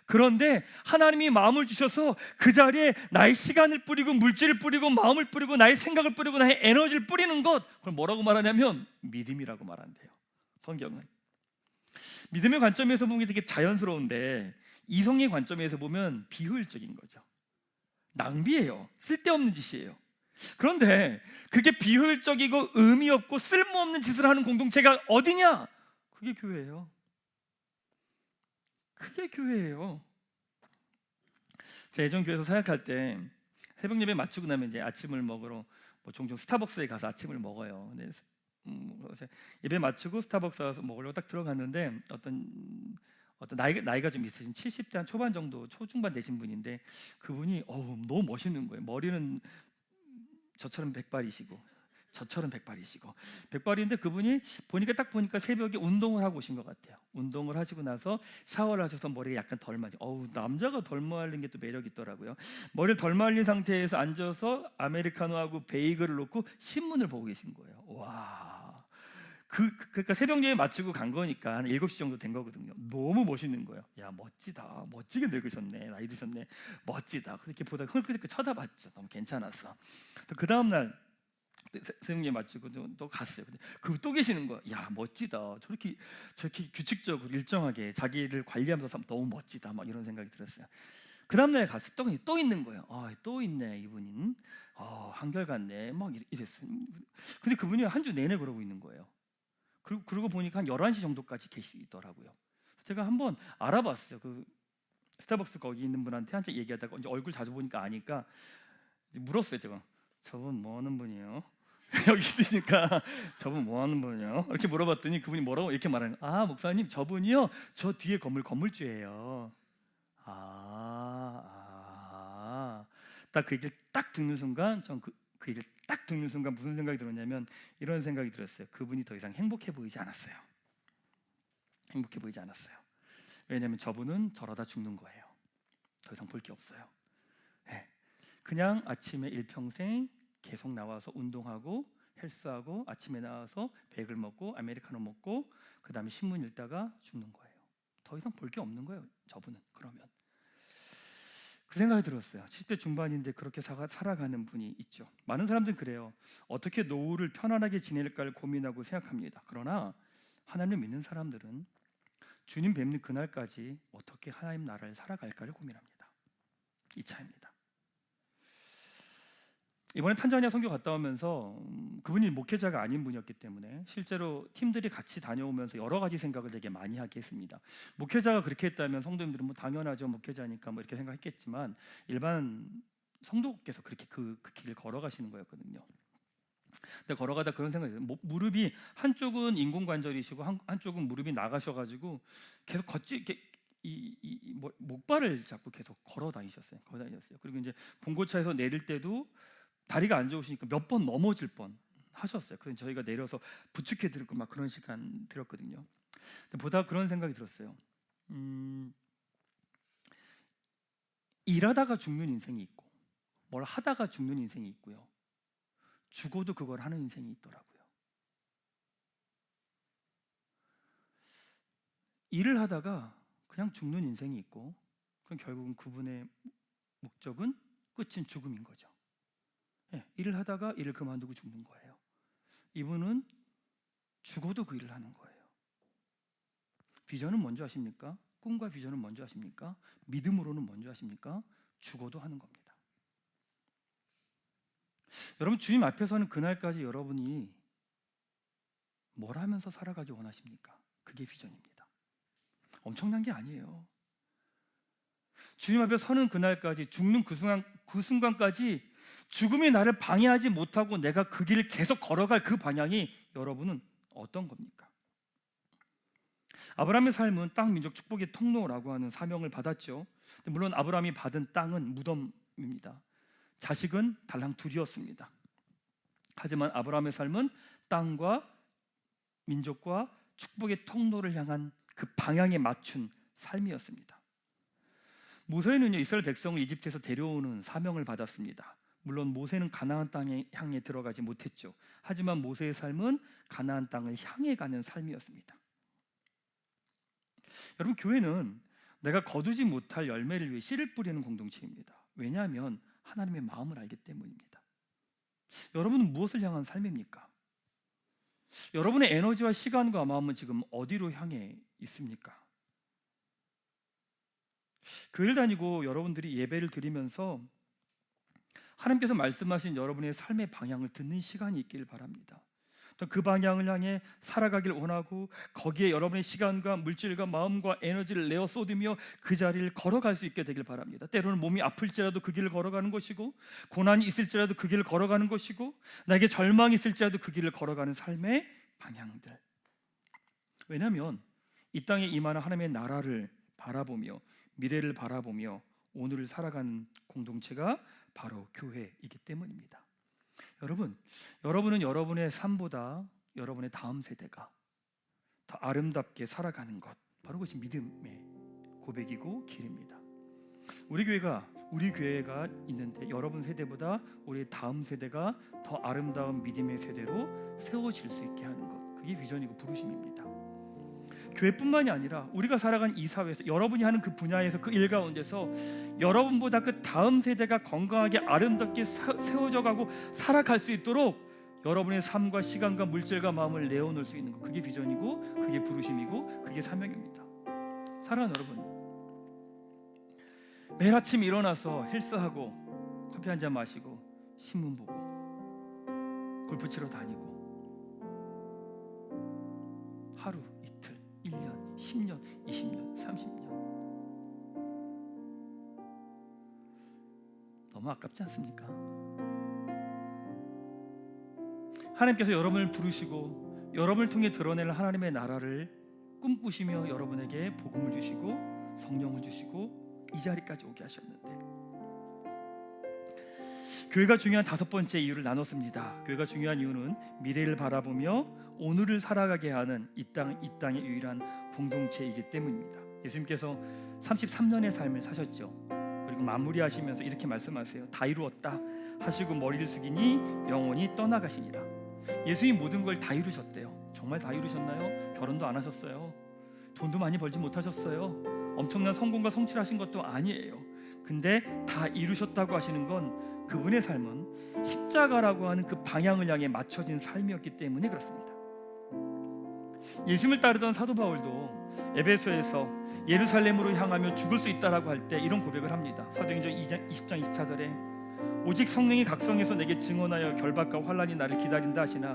그런데 하나님이 마음을 주셔서 그 자리에 나의 시간을 뿌리고 물질을 뿌리고 마음을 뿌리고 나의 생각을 뿌리고 나의 에너지를 뿌리는 것, 그걸 뭐라고 말하냐면 믿음이라고 말한대요. 성경은. 믿음의 관점에서 보면 되게 자연스러운데 이성의 관점에서 보면 비효율적인 거죠. 낭비예요. 쓸데없는 짓이에요. 그런데 그게 비효율적이고 의미 없고 쓸모없는 짓을 하는 공동체가 어디냐? 그게 교회예요. 그게 교회예요. 제 예전 교회에서 사역할 때 새벽 예배 마치고 나면 이제 아침을 먹으러 종종 스타벅스에 가서 아침을 먹어요. 근데 예배 마치고 스타벅스 가서 먹으려고 딱 들어갔는데 어떤 나이가 좀 있으신 70대 한 초반 정도 초중반 되신 분인데 그분이 너무 멋있는 거예요. 머리는 저처럼 백발인데 그분이 딱 보니까 새벽에 운동을 하고 오신 것 같아요. 운동을 하시고 나서 샤워를 하셔서 머리가 약간 덜 말린. 남자가 덜 말린 게 또 매력 있더라고요. 머리를 덜 말린 상태에서 앉아서 아메리카노하고 베이글을 놓고 신문을 보고 계신 거예요. 와. 그러니까 새벽 예배 마치고 간 거니까 한 7시 정도 된 거거든요. 너무 멋있는 거예요. 야, 멋지다. 멋지게 늙으셨네. 나이 드셨네. 멋지다. 그렇게 보다 흘끗흘끗 쳐다봤죠. 너무 괜찮았어. 그 다음 날 새벽 예배 마치고 또 갔어요. 근데 또 계시는 거야. 야, 멋지다. 저렇게 규칙적으로 일정하게 자기를 관리하면서 너무 멋지다. 막 이런 생각이 들었어요. 그 다음 날 갔을 때 또 있는 거예요. 또 있네 이분은. 한결같네. 막 이랬어요. 근데 그분이 한 주 내내 그러고 있는 거예요. 그러고 보니까 한 11시 정도까지 계시더라고요. 제가 한번 알아봤어요. 그 스타벅스 거기 있는 분한테 한참 얘기하다가 이제 얼굴 자주 보니까 아니까 물었어요. 제가 저분 뭐 하는 분이에요? 여기 있으니까 저분 뭐 하는 분이에요? 이렇게 물어봤더니 그분이 뭐라고 이렇게 말하는 거예요. 목사님 저분이요 저 뒤에 건물주예요. 딱 그 얘기를 딱 듣는 순간 전 그 얘기를 딱 듣는 순간 무슨 생각이 들었냐면 이런 생각이 들었어요. 그분이 더 이상 행복해 보이지 않았어요. 왜냐하면 저분은 저러다 죽는 거예요. 더 이상 볼 게 없어요. 네. 그냥 아침에 일평생 계속 나와서 운동하고 헬스하고 아침에 나와서 베이글 먹고 아메리카노 먹고 그 다음에 신문 읽다가 죽는 거예요. 더 이상 볼 게 없는 거예요. 저분은 그러면. 그 생각이 들었어요. 70대 중반인데 그렇게 살아가는 분이 있죠. 많은 사람들은 그래요. 어떻게 노후를 편안하게 지낼까를 고민하고 생각합니다. 그러나 하나님을 믿는 사람들은 주님 뵙는 그날까지 어떻게 하나님 나라를 살아갈까를 고민합니다. 이 차입니다. 이번에 탄자니아 선교 갔다 오면서 그분이 목회자가 아닌 분이었기 때문에 실제로 팀들이 같이 다녀오면서 여러 가지 생각을 되게 많이 하게 했습니다. 목회자가 그렇게 했다면 성도님들은 당연하죠. 목회자니까 이렇게 생각했겠지만 일반 성도께서 그렇게 그 길을 걸어가시는 거였거든요. 근데 걸어가다 그런 생각이 들어요. 무릎이 한쪽은 인공관절이시고 한쪽은 무릎이 나가셔가지고 계속 목발을 잡고 계속 걸어 다니셨어요. 그리고 이제 봉고차에서 내릴 때도 다리가 안 좋으시니까 몇 번 넘어질 뻔 하셨어요. 그래서 저희가 내려서 부축해 드리고 막 그런 시간 들었거든요. 근데 보다 그런 생각이 들었어요. 일하다가 죽는 인생이 있고 뭘 하다가 죽는 인생이 있고요. 죽어도 그걸 하는 인생이 있더라고요. 일을 하다가 그냥 죽는 인생이 있고 그럼 결국은 그분의 목적은 끝은 죽음인 거죠. 일을 하다가 일을 그만두고 죽는 거예요. 이분은 죽어도 그 일을 하는 거예요. 비전은 뭔지 아십니까? 꿈과 비전은 뭔지 아십니까? 믿음으로는 뭔지 아십니까? 죽어도 하는 겁니다. 여러분 주님 앞에서는 그날까지 여러분이 뭘 하면서 살아가기 원하십니까? 그게 비전입니다. 엄청난 게 아니에요. 주님 앞에 서는 그날까지 죽는 그 순간까지 죽음이 나를 방해하지 못하고 내가 그 길을 계속 걸어갈 그 방향이 여러분은 어떤 겁니까? 아브라함의 삶은 땅 민족 축복의 통로라고 하는 사명을 받았죠. 물론 아브라함이 받은 땅은 무덤입니다. 자식은 달랑 둘이었습니다. 하지만 아브라함의 삶은 땅과 민족과 축복의 통로를 향한 그 방향에 맞춘 삶이었습니다. 모세는요 이스라엘 백성을 이집트에서 데려오는 사명을 받았습니다. 물론 모세는 가나안 땅에 향해 들어가지 못했죠. 하지만 모세의 삶은 가나안 땅을 향해 가는 삶이었습니다. 여러분 교회는 내가 거두지 못할 열매를 위해 씨를 뿌리는 공동체입니다. 왜냐하면 하나님의 마음을 알기 때문입니다. 여러분은 무엇을 향한 삶입니까? 여러분의 에너지와 시간과 마음은 지금 어디로 향해 있습니까? 교회를 다니고 여러분들이 예배를 드리면서 하나님께서 말씀하신 여러분의 삶의 방향을 듣는 시간이 있기를 바랍니다. 또 그 방향을 향해 살아가길 원하고 거기에 여러분의 시간과 물질과 마음과 에너지를 내어 쏟으며 그 자리를 걸어갈 수 있게 되길 바랍니다. 때로는 몸이 아플지라도 그 길을 걸어가는 것이고, 고난이 있을지라도 그 길을 걸어가는 것이고, 나에게 절망이 있을지라도 그 길을 걸어가는 삶의 방향들. 왜냐하면 이 땅에 임하는 하나님의 나라를 바라보며 미래를 바라보며 오늘을 살아가는 공동체가 바로 교회이기 때문입니다. 여러분은 여러분의 삶보다 여러분의 다음 세대가 더 아름답게 살아가는 것, 바로 그것이 믿음의 고백이고 길입니다. 우리 교회가 있는데 여러분 세대보다 우리 다음 세대가 더 아름다운 믿음의 세대로 세워질 수 있게 하는 것, 그게 비전이고 부르심입니다. 교회뿐만이 아니라 우리가 살아가는 이 사회에서 여러분이 하는 그 분야에서 그 일 가운데서 여러분보다 그 다음 세대가 건강하게 아름답게 세워져 가고 살아갈 수 있도록 여러분의 삶과 시간과 물질과 마음을 내어놓을 수 있는 것, 그게 비전이고 그게 부르심이고 그게 사명입니다. 사랑하는 여러분, 매일 아침 일어나서 헬스하고 커피 한잔 마시고 신문 보고 골프 치러 다니고 하루, 이틀, 1년, 10년, 20년, 30년, 너무 아깝지 않습니까? 하나님께서 여러분을 부르시고 여러분을 통해 드러낼 하나님의 나라를 꿈꾸시며 여러분에게 복음을 주시고 성령을 주시고 이 자리까지 오게 하셨는데, 교회가 중요한 5번째 이유를 나눴습니다. 교회가 중요한 이유는 미래를 바라보며 오늘을 살아가게 하는 이 땅의 유일한 공동체이기 때문입니다. 예수님께서 33년의 삶을 사셨죠. 그리고 마무리하시면서 이렇게 말씀하세요. 다 이루었다 하시고 머리를 숙이니 영원히 떠나가시니라. 예수님 모든 걸 다 이루셨대요. 정말 다 이루셨나요? 결혼도 안 하셨어요. 돈도 많이 벌지 못하셨어요. 엄청난 성공과 성취하신 것도 아니에요. 근데 다 이루셨다고 하시는 건 그분의 삶은 십자가라고 하는 그 방향을 향해 맞춰진 삶이었기 때문에 그렇습니다. 예수님을 따르던 사도 바울도 에베소에서 예루살렘으로 향하며 죽을 수 있다라고 할 때 이런 고백을 합니다. 사도행전 20장 24절에 오직 성령이 각성해서 내게 증언하여 결박과 환난이 나를 기다린다 하시나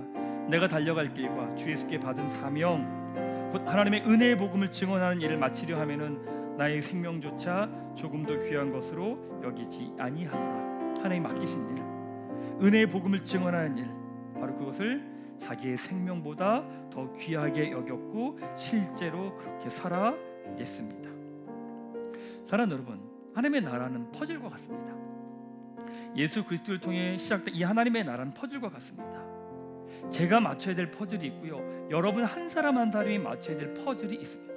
내가 달려갈 길과 주 예수께 받은 사명 곧 하나님의 은혜의 복음을 증언하는 일을 마치려 하면은 나의 생명조차 조금도 귀한 것으로 여기지 아니하노라. 하나님 맡기신 일, 은혜의 복음을 증언하는 일, 바로 그것을 자기의 생명보다 더 귀하게 여겼고 실제로 그렇게 살아냈습니다. 사랑하는 여러분, 하나님의 나라는 퍼즐과 같습니다. 예수 그리스도를 통해 시작된 이 하나님의 나라는 퍼즐과 같습니다. 제가 맞춰야 될 퍼즐이 있고요, 여러분 한 사람 한 사람이 맞춰야 될 퍼즐이 있습니다.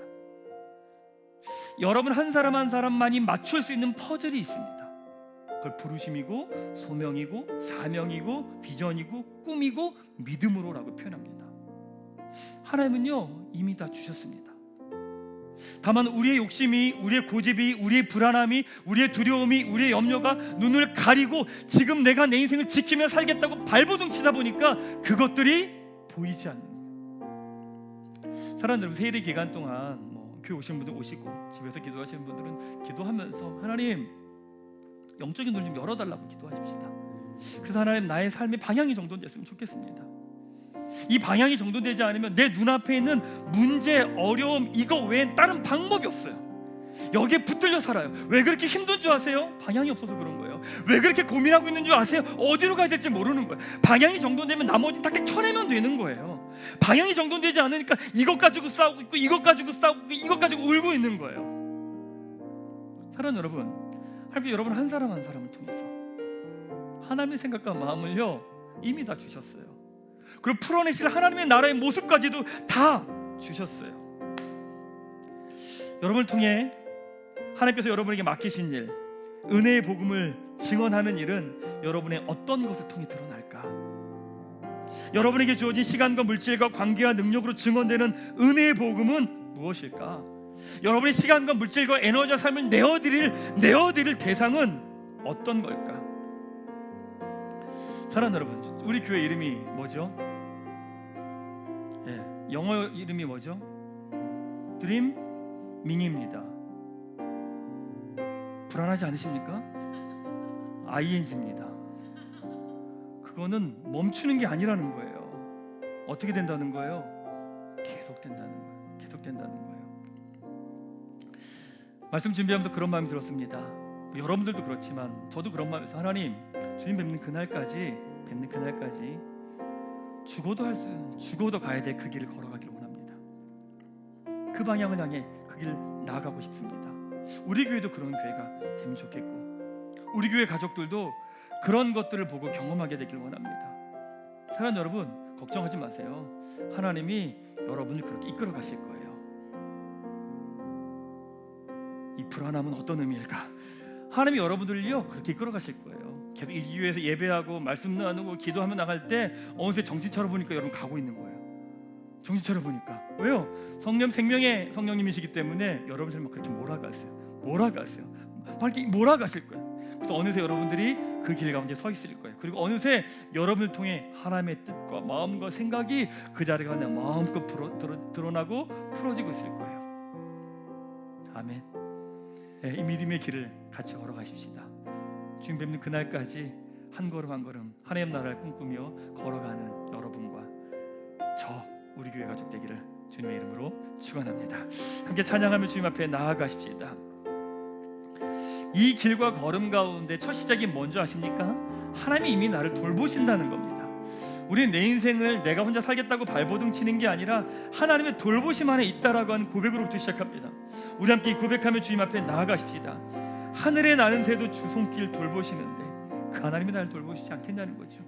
여러분 한 사람 한 사람만이 맞출 수 있는 퍼즐이 있습니다. 그걸 부르심이고 소명이고 사명이고 비전이고 꿈이고 믿음으로라고 표현합니다. 하나님은요 이미 다 주셨습니다. 다만 우리의 욕심이, 우리의 고집이, 우리의 불안함이, 우리의 두려움이, 우리의 염려가 눈을 가리고 지금 내가 내 인생을 지키며 살겠다고 발버둥치다 보니까 그것들이 보이지 않는 거예요. 사랑하는 여러분, 세일의 기간 동안 교회 오시는 분들 오시고 집에서 기도하시는 분들은 기도하면서 하나님 영적인 눈 좀 열어달라고 기도하십시다. 그래서 하나님 나의 삶의 방향이 정돈됐으면 좋겠습니다. 이 방향이 정돈되지 않으면 내 눈앞에 있는 문제, 어려움 이거 외엔 다른 방법이 없어요. 여기에 붙들려 살아요. 왜 그렇게 힘든 줄 아세요? 방향이 없어서 그런 거예요. 왜 그렇게 고민하고 있는 줄 아세요? 어디로 가야 될지 모르는 거예요. 방향이 정돈되면 나머지 딱 쳐내면 되는 거예요. 방향이 정돈되지 않으니까 이것 가지고 싸우고 있고 이것 가지고 싸우고 있고 이것 가지고 울고 있는 거예요. 사랑하는 여러분, 하나님께서 여러분 한 사람 한 사람을 통해서 하나님의 생각과 마음을요 이미 다 주셨어요. 그리고 풀어내실 하나님의 나라의 모습까지도 다 주셨어요. 여러분을 통해 하나님께서 여러분에게 맡기신 일, 은혜의 복음을 증언하는 일은 여러분의 어떤 것을 통해 드러날까? 여러분에게 주어진 시간과 물질과 관계와 능력으로 증언되는 은혜의 복음은 무엇일까? 여러분의 시간과 물질과 에너지와 삶을 내어드릴 대상은 어떤 걸까? 사랑하는 여러분, 우리 교회 이름이 뭐죠? 영어 이름이 뭐죠? 드림밍입니다. 불안하지 않으십니까? ing입니다. 그거는 멈추는 게 아니라는 거예요. 어떻게 된다는 거예요? 계속 된다는 거예요. 계속 된다는 거예요. 말씀 준비하면서 그런 마음이 들었습니다. 여러분들도 그렇지만 저도 그런 마음에서 하나님, 주님 뵙는 그날까지 죽어도 가야 될 그 길을 걸어가기를 원합니다. 그 방향을 향해 그 길을 나아가고 싶습니다. 우리 교회도 그런 교회가 되면 좋겠고, 우리 교회 가족들도 그런 것들을 보고 경험하게 되길 원합니다. 사랑하는 여러분, 걱정하지 마세요. 하나님이 여러분을 그렇게 이끌어 가실 거예요. 이 불안함은 어떤 의미일까? 하나님이 여러분들을요 그렇게 이끌어 가실 거예요. 계속 이 교회에서 예배하고 말씀 나누고 기도하며 나갈 때 어느새 정신 차려보니까 여러분 가고 있는 거예요. 정신 차려보니까. 왜요? 성령, 생명의 성령님이시기 때문에 여러분 삶을 그렇게 몰아가세요. 빨리 몰아가실 거예요. 그래서 어느새 여러분들이 그 길 가운데 서 있을 거예요. 그리고 어느새 여러분을 통해 하나님의 뜻과 마음과 생각이 그 자리가 그냥 마음껏 드러나고 풀어지고 있을 거예요. 아멘. 네, 이 믿음의 길을 같이 걸어가십시다. 주님 뵙는 그날까지 한 걸음 한 걸음 하나님 나라를 꿈꾸며 걸어가는 여러분과 저 우리 교회 가족 되기를 주님의 이름으로 축원합니다. 함께 찬양하며 주님 앞에 나아가십시다. 이 길과 걸음 가운데 첫 시작이 뭔지 아십니까? 하나님이 이미 나를 돌보신다는 겁니다. 우리는 내 인생을 내가 혼자 살겠다고 발버둥 치는 게 아니라 하나님의 돌보심 안에 있다라고 하는 고백으로부터 시작합니다. 우리 함께 이 고백하며 주님 앞에 나아가십시다. 하늘에 나는 새도 주 손길 돌보시는데 그 하나님이 나를 돌보시지 않겠냐는 거죠.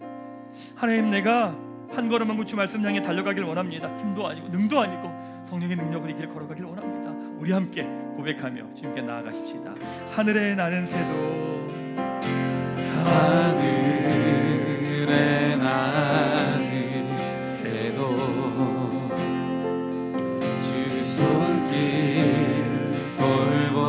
하나님, 내가 한 걸음 한 구주 말씀 향해 달려가길 원합니다. 힘도 아니고 능도 아니고 성령의 능력으로 이 길을 걸어가길 원합니다. 우리 함께 고백하며 주님께 나아가십시다. 하늘에 나는 새도 하늘에 나는 새도 주 손길 돌보시네.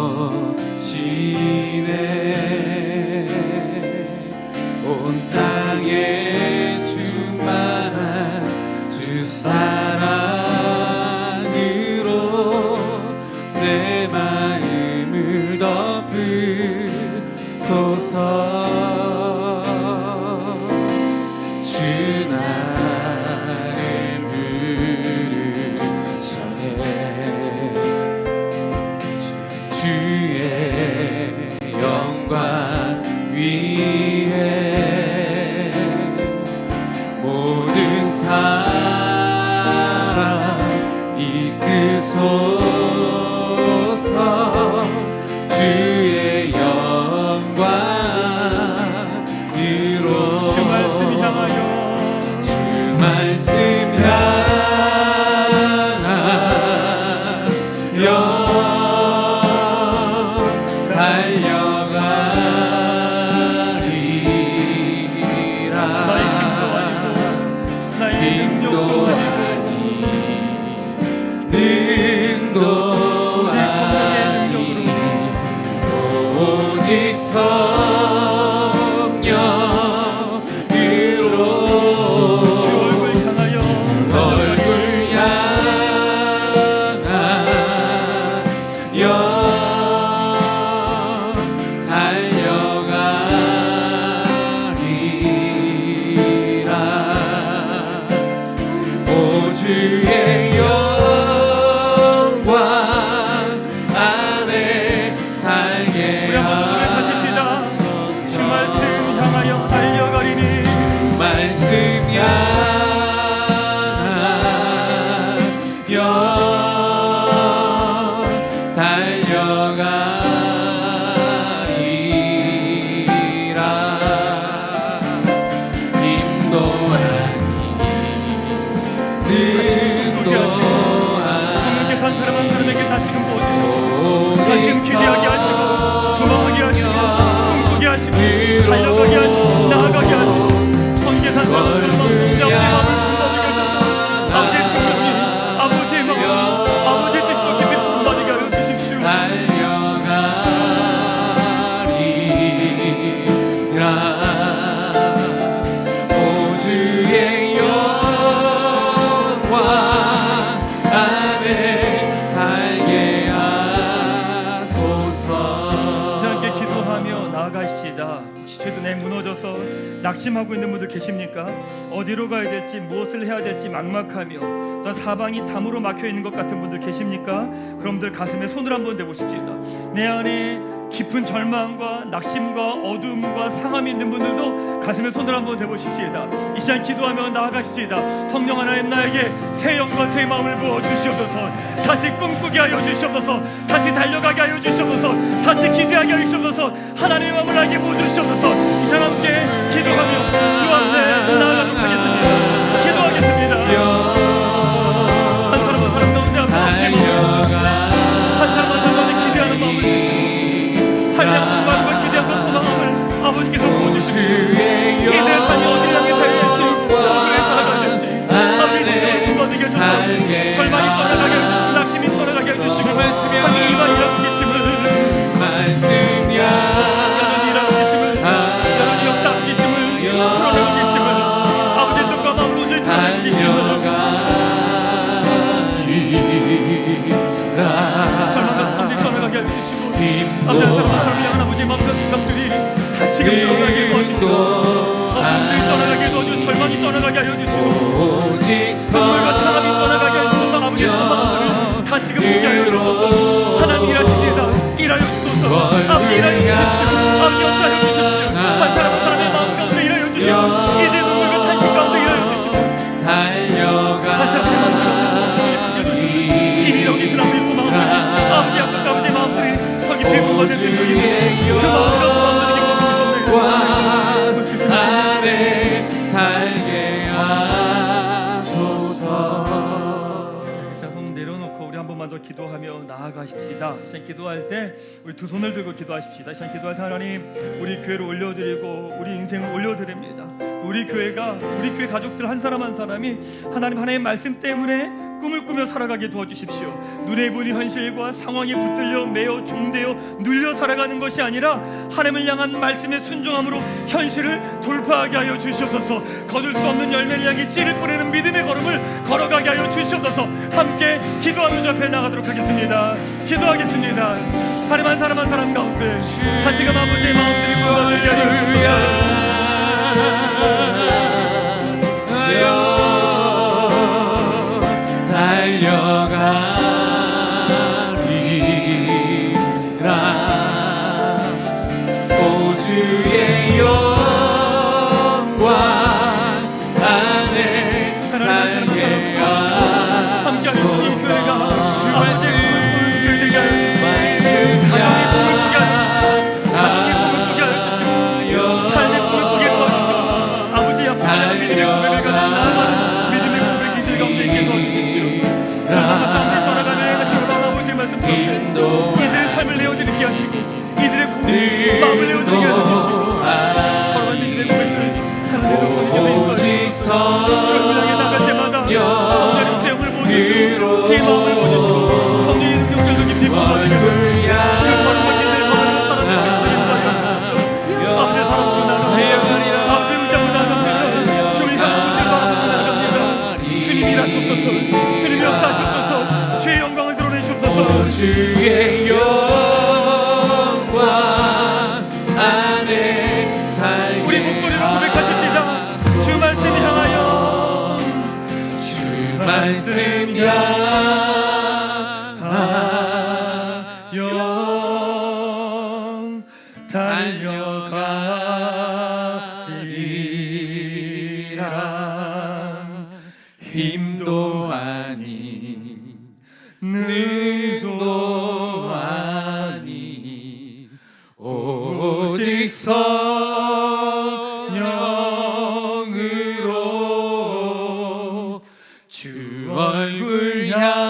온 땅에 충만한 주 사랑으로 내 마음을 덮으소서. 주 나를 부르시네. 주의 영광 위에 모든 사람 이끄소서. 주의 영광으로 주 말씀 향하여 말씀 향하여 달려가리라. 나의 힘도 아니 능도 아니 오직 성령으로 주 얼굴 향하여 얼굴 향하여 달려가리라. 오 주의 영광 안에 살게 우리 한번 고백하십시다. 주 말씀 향하여 달려가리니 주 말씀 향하여 달려가리라. 힘도 아니 능도 하나님께 산 사람 한 사람에게 다시금 보여주시고 아니 다시금 기대하게 하시고 도망하게 하시고 꿈꾸게 하시고 달려가게 하시고 나아가게 하시고 성계 산 사람처럼 내 마음을 품어지게 하셔서 아버지의 생명이 아버지의 마음 아버지의 뜻도 깊이 품어지게 하여 주십시오. 달려가리라. 오 주의 영광 주셔서 낙심하고 있는 분들 계십니까? 어디로 가야 될지 무엇을 해야 될지 막막하며 또 사방이 담으로 막혀 있는 것 같은 분들 계십니까? 그럼 들 가슴에 손을 한번 대보십시다. 내 안에 깊은 절망과 낙심과 어두움과 상함이 있는 분들도 가슴에 손을 한번 대보십시다. 이 시간 기도하며 나아가십시다. 성령 하나님 나에게 새 영과 새 마음을 부어주시옵소서. 다시 꿈꾸게 하여 주시옵소서. 다시 달려가게 하여 주시옵소서. 다시 기대하게 하여 주시옵소서. 하나님의 마음을 알게 부어주시옵소서. 이 시간 함께 기도하며 주 앞에 나아가도록 하겠습니다. 기도하겠습니다. 한 사람 한 사람 가운데 한 사람 한 사람 가운데 기대하는 마음을 주시옵소서. 한량한 마음과 기대하고 소망함을 아버지께서 부어주십시오. 이들의 삶이 어디를 향해 살릴지 어디를 살아가는지 아버지께서 누구에게 주셔서 절망이 떠나가게 해주시고 낙심이 떠나가게 해주시고 하나님과 일하고 계심을 여전히 일하고 계심을 여전히 역사하고 계심을 풀어내고 계심을 아버지의 뜻과 마음을 온전히 전하고 계심을 절망과 삶이 떠나가게 해주시고 아버지 한 사람을 향한 아버지의 마음과 생각들이 다시금 떠나게 도와주시고 어둠들이 떠나가게 도와주시고 절망이 떠나가게 하여 주시고 눈물과 사람이 떠나가게 하여 주셔서 아버지의 마음을 다시금 보게 하여 주셔서 하나님 일하십니다. 일하여 주소서. 아버지 일하여 주십시오. 아버지 역사하여 주십시오. 한 사람 한 사람의 마음 가운데 일하여 주시고 이들의 눈물과 탄식 가운데 일하여 주시고 다시 앞에 마음을 숨겨주시고 이미 여기 계신 아버지의 그 마음을 아버지 약속 아버지의 마음들이 더 깊이 부어질 수 있도록 그 마음과 안에 살게 하소서. 손 내려놓고 우리 한 번만 더 기도하며 나아가십시다. 시간 기도할 때 우리 두 손을 들고 기도하십시다. 시간 기도할 때 하나님 우리 교회를 올려드리고 우리 인생을 올려드립니다. 우리 교회 가족들 한 사람 한 사람이 하나님의 말씀 때문에 꿈을 꾸며 살아가게 도와주십시오. 눈에 보이는 현실과 상황에 붙들려 매여 종되어 눌려 살아가는 것이 아니라 하나님을 향한 말씀의 순종함으로 현실을 돌파하게 하여 주시옵소서. 거둘 수 없는 열매를 향해 씨를 뿌리는 믿음의 걸음을 걸어가게 하여 주시옵소서. 함께 기도하며 주 앞에 나가도록 하겠습니다. 기도하겠습니다. 하나님 한 사람 한 사람 가운데 다시금 아버지의 마음들이 부어지게 하여 주시옵소서. 달려가리라. 오 주의 영광 안에 살게 하소서. 주 이들의 삶을 내어드리게 하시고 이들의 마음을 내어드리게 하시고 걸어가는 이들의 고백을 하나님의 오직 성령에 나갈 때마다 성령의 체험을 보여주시고 제 마음을 보여주시고 성령의 능력을 깊이 부어주시고 그 걸어가는 이들의 마음을 살아가게 하시옵소서. 앞에 바라보고 나갑니다. 앞에 의자고 나갑니다. 주님 향하고 바라보고 나갑니다. 주님 일하셨소서. 주님 역사하셨소서. 주의 영광을 드러내시옵소서. 주의 영광 안에 살게 우리 목소리로 고백하십시다. 주 말씀 향하여 주 말씀 향하여 달려가리라. 힘도 아닌 능도 아닌 오직 성령으로 주 얼굴 향하여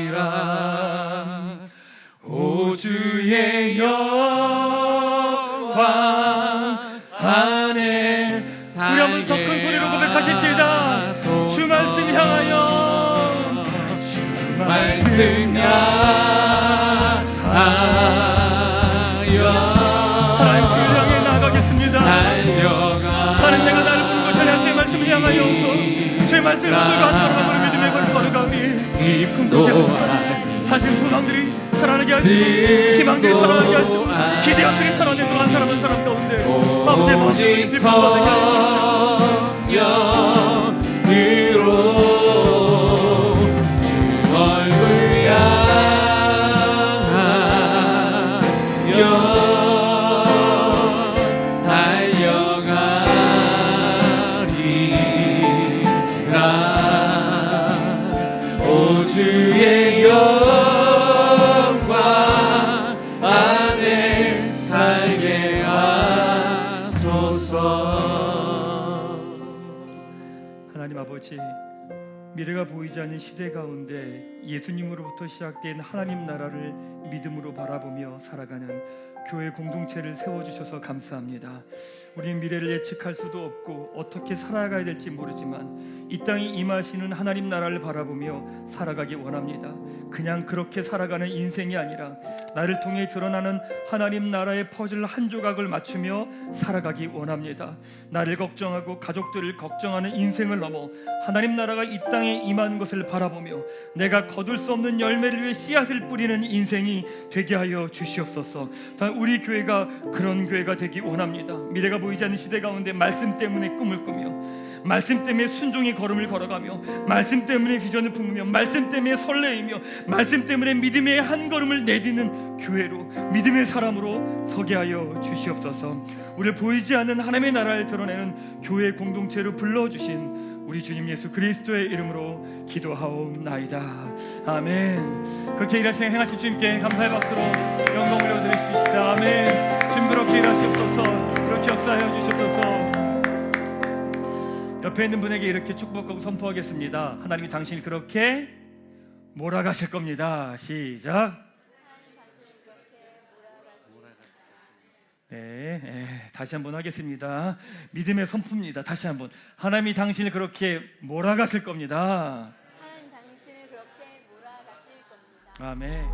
달려가리라. 오 주의 영광 안에 우리 한번 더 큰 소리로 고백하십시다. 주 말씀 향하여 주 말씀 향하여 하나님 주를 향해 나아가겠습니다. 하나님 내가 나를 부른 것이 아니라 제 말씀을 향하여서 제 말씀을 붙들고 한 사람을 가오니 기쁨도 다시 소망들이 살아나게 하시고 희망들이 살아나게 하시고 기대함들이 살아나게 한 사람 한 사람 가운데 아버지의 마음을 기쁨받게 하시옵소서. 영으로 주 얼굴 향하여 달려가리라. 오 주의 영광 안에 살게 하소서. 하나님 아버지, 미래가 보이지 않는 시대 가운데 예수님으로부터 시작된 하나님 나라를 믿음으로 바라보며 살아가는 교회 공동체를 세워주셔서 감사합니다. 우리 미래를 예측할 수도 없고 어떻게 살아가야 될지 모르지만 이 땅에 임하시는 하나님 나라를 바라보며 살아가기 원합니다. 그냥 그렇게 살아가는 인생이 아니라 나를 통해 드러나는 하나님 나라의 퍼즐 한 조각을 맞추며 살아가기 원합니다. 나를 걱정하고 가족들을 걱정하는 인생을 넘어 하나님 나라가 이 땅에 임한 것을 바라보며 내가 거둘 수 없는 열매를 위해 씨앗을 뿌리는 인생이 되게 하여 주시옵소서. 우리 교회가 그런 교회가 되기 원합니다. 미래가 보이지 않는 시대 가운데 말씀 때문에 꿈을 꾸며, 말씀 때문에 순종의 걸음을 걸어가며, 말씀 때문에 비전을 품으며, 말씀 때문에 설레이며, 말씀 때문에 믿음의 한 걸음을 내딛는 교회로, 믿음의 사람으로 서게 하여 주시옵소서. 우리를 보이지 않는 하나님의 나라를 드러내는 교회 공동체로 불러주신 우리 주님 예수 그리스도의 이름으로 기도하옵나이다. 아멘. 그렇게 일하시는 행하신 주님께 감사의 박수로 영광 올려드리십시다. 아멘. 주님 그렇게 일하시옵소서. 그렇게 역사하여 주시옵소서. 옆에 있는 분에게 이렇게 축복하고 선포하겠습니다. 하나님이 당신을 그렇게 몰아가실 겁니다. 시작. 네, 다시 한번 하겠습니다. 믿음의 선포입니다. 다시 한번. 하나님이 당신을 그렇게 몰아가실 겁니다. 하나님 당신을 그렇게 몰아가실 겁니다. 아멘.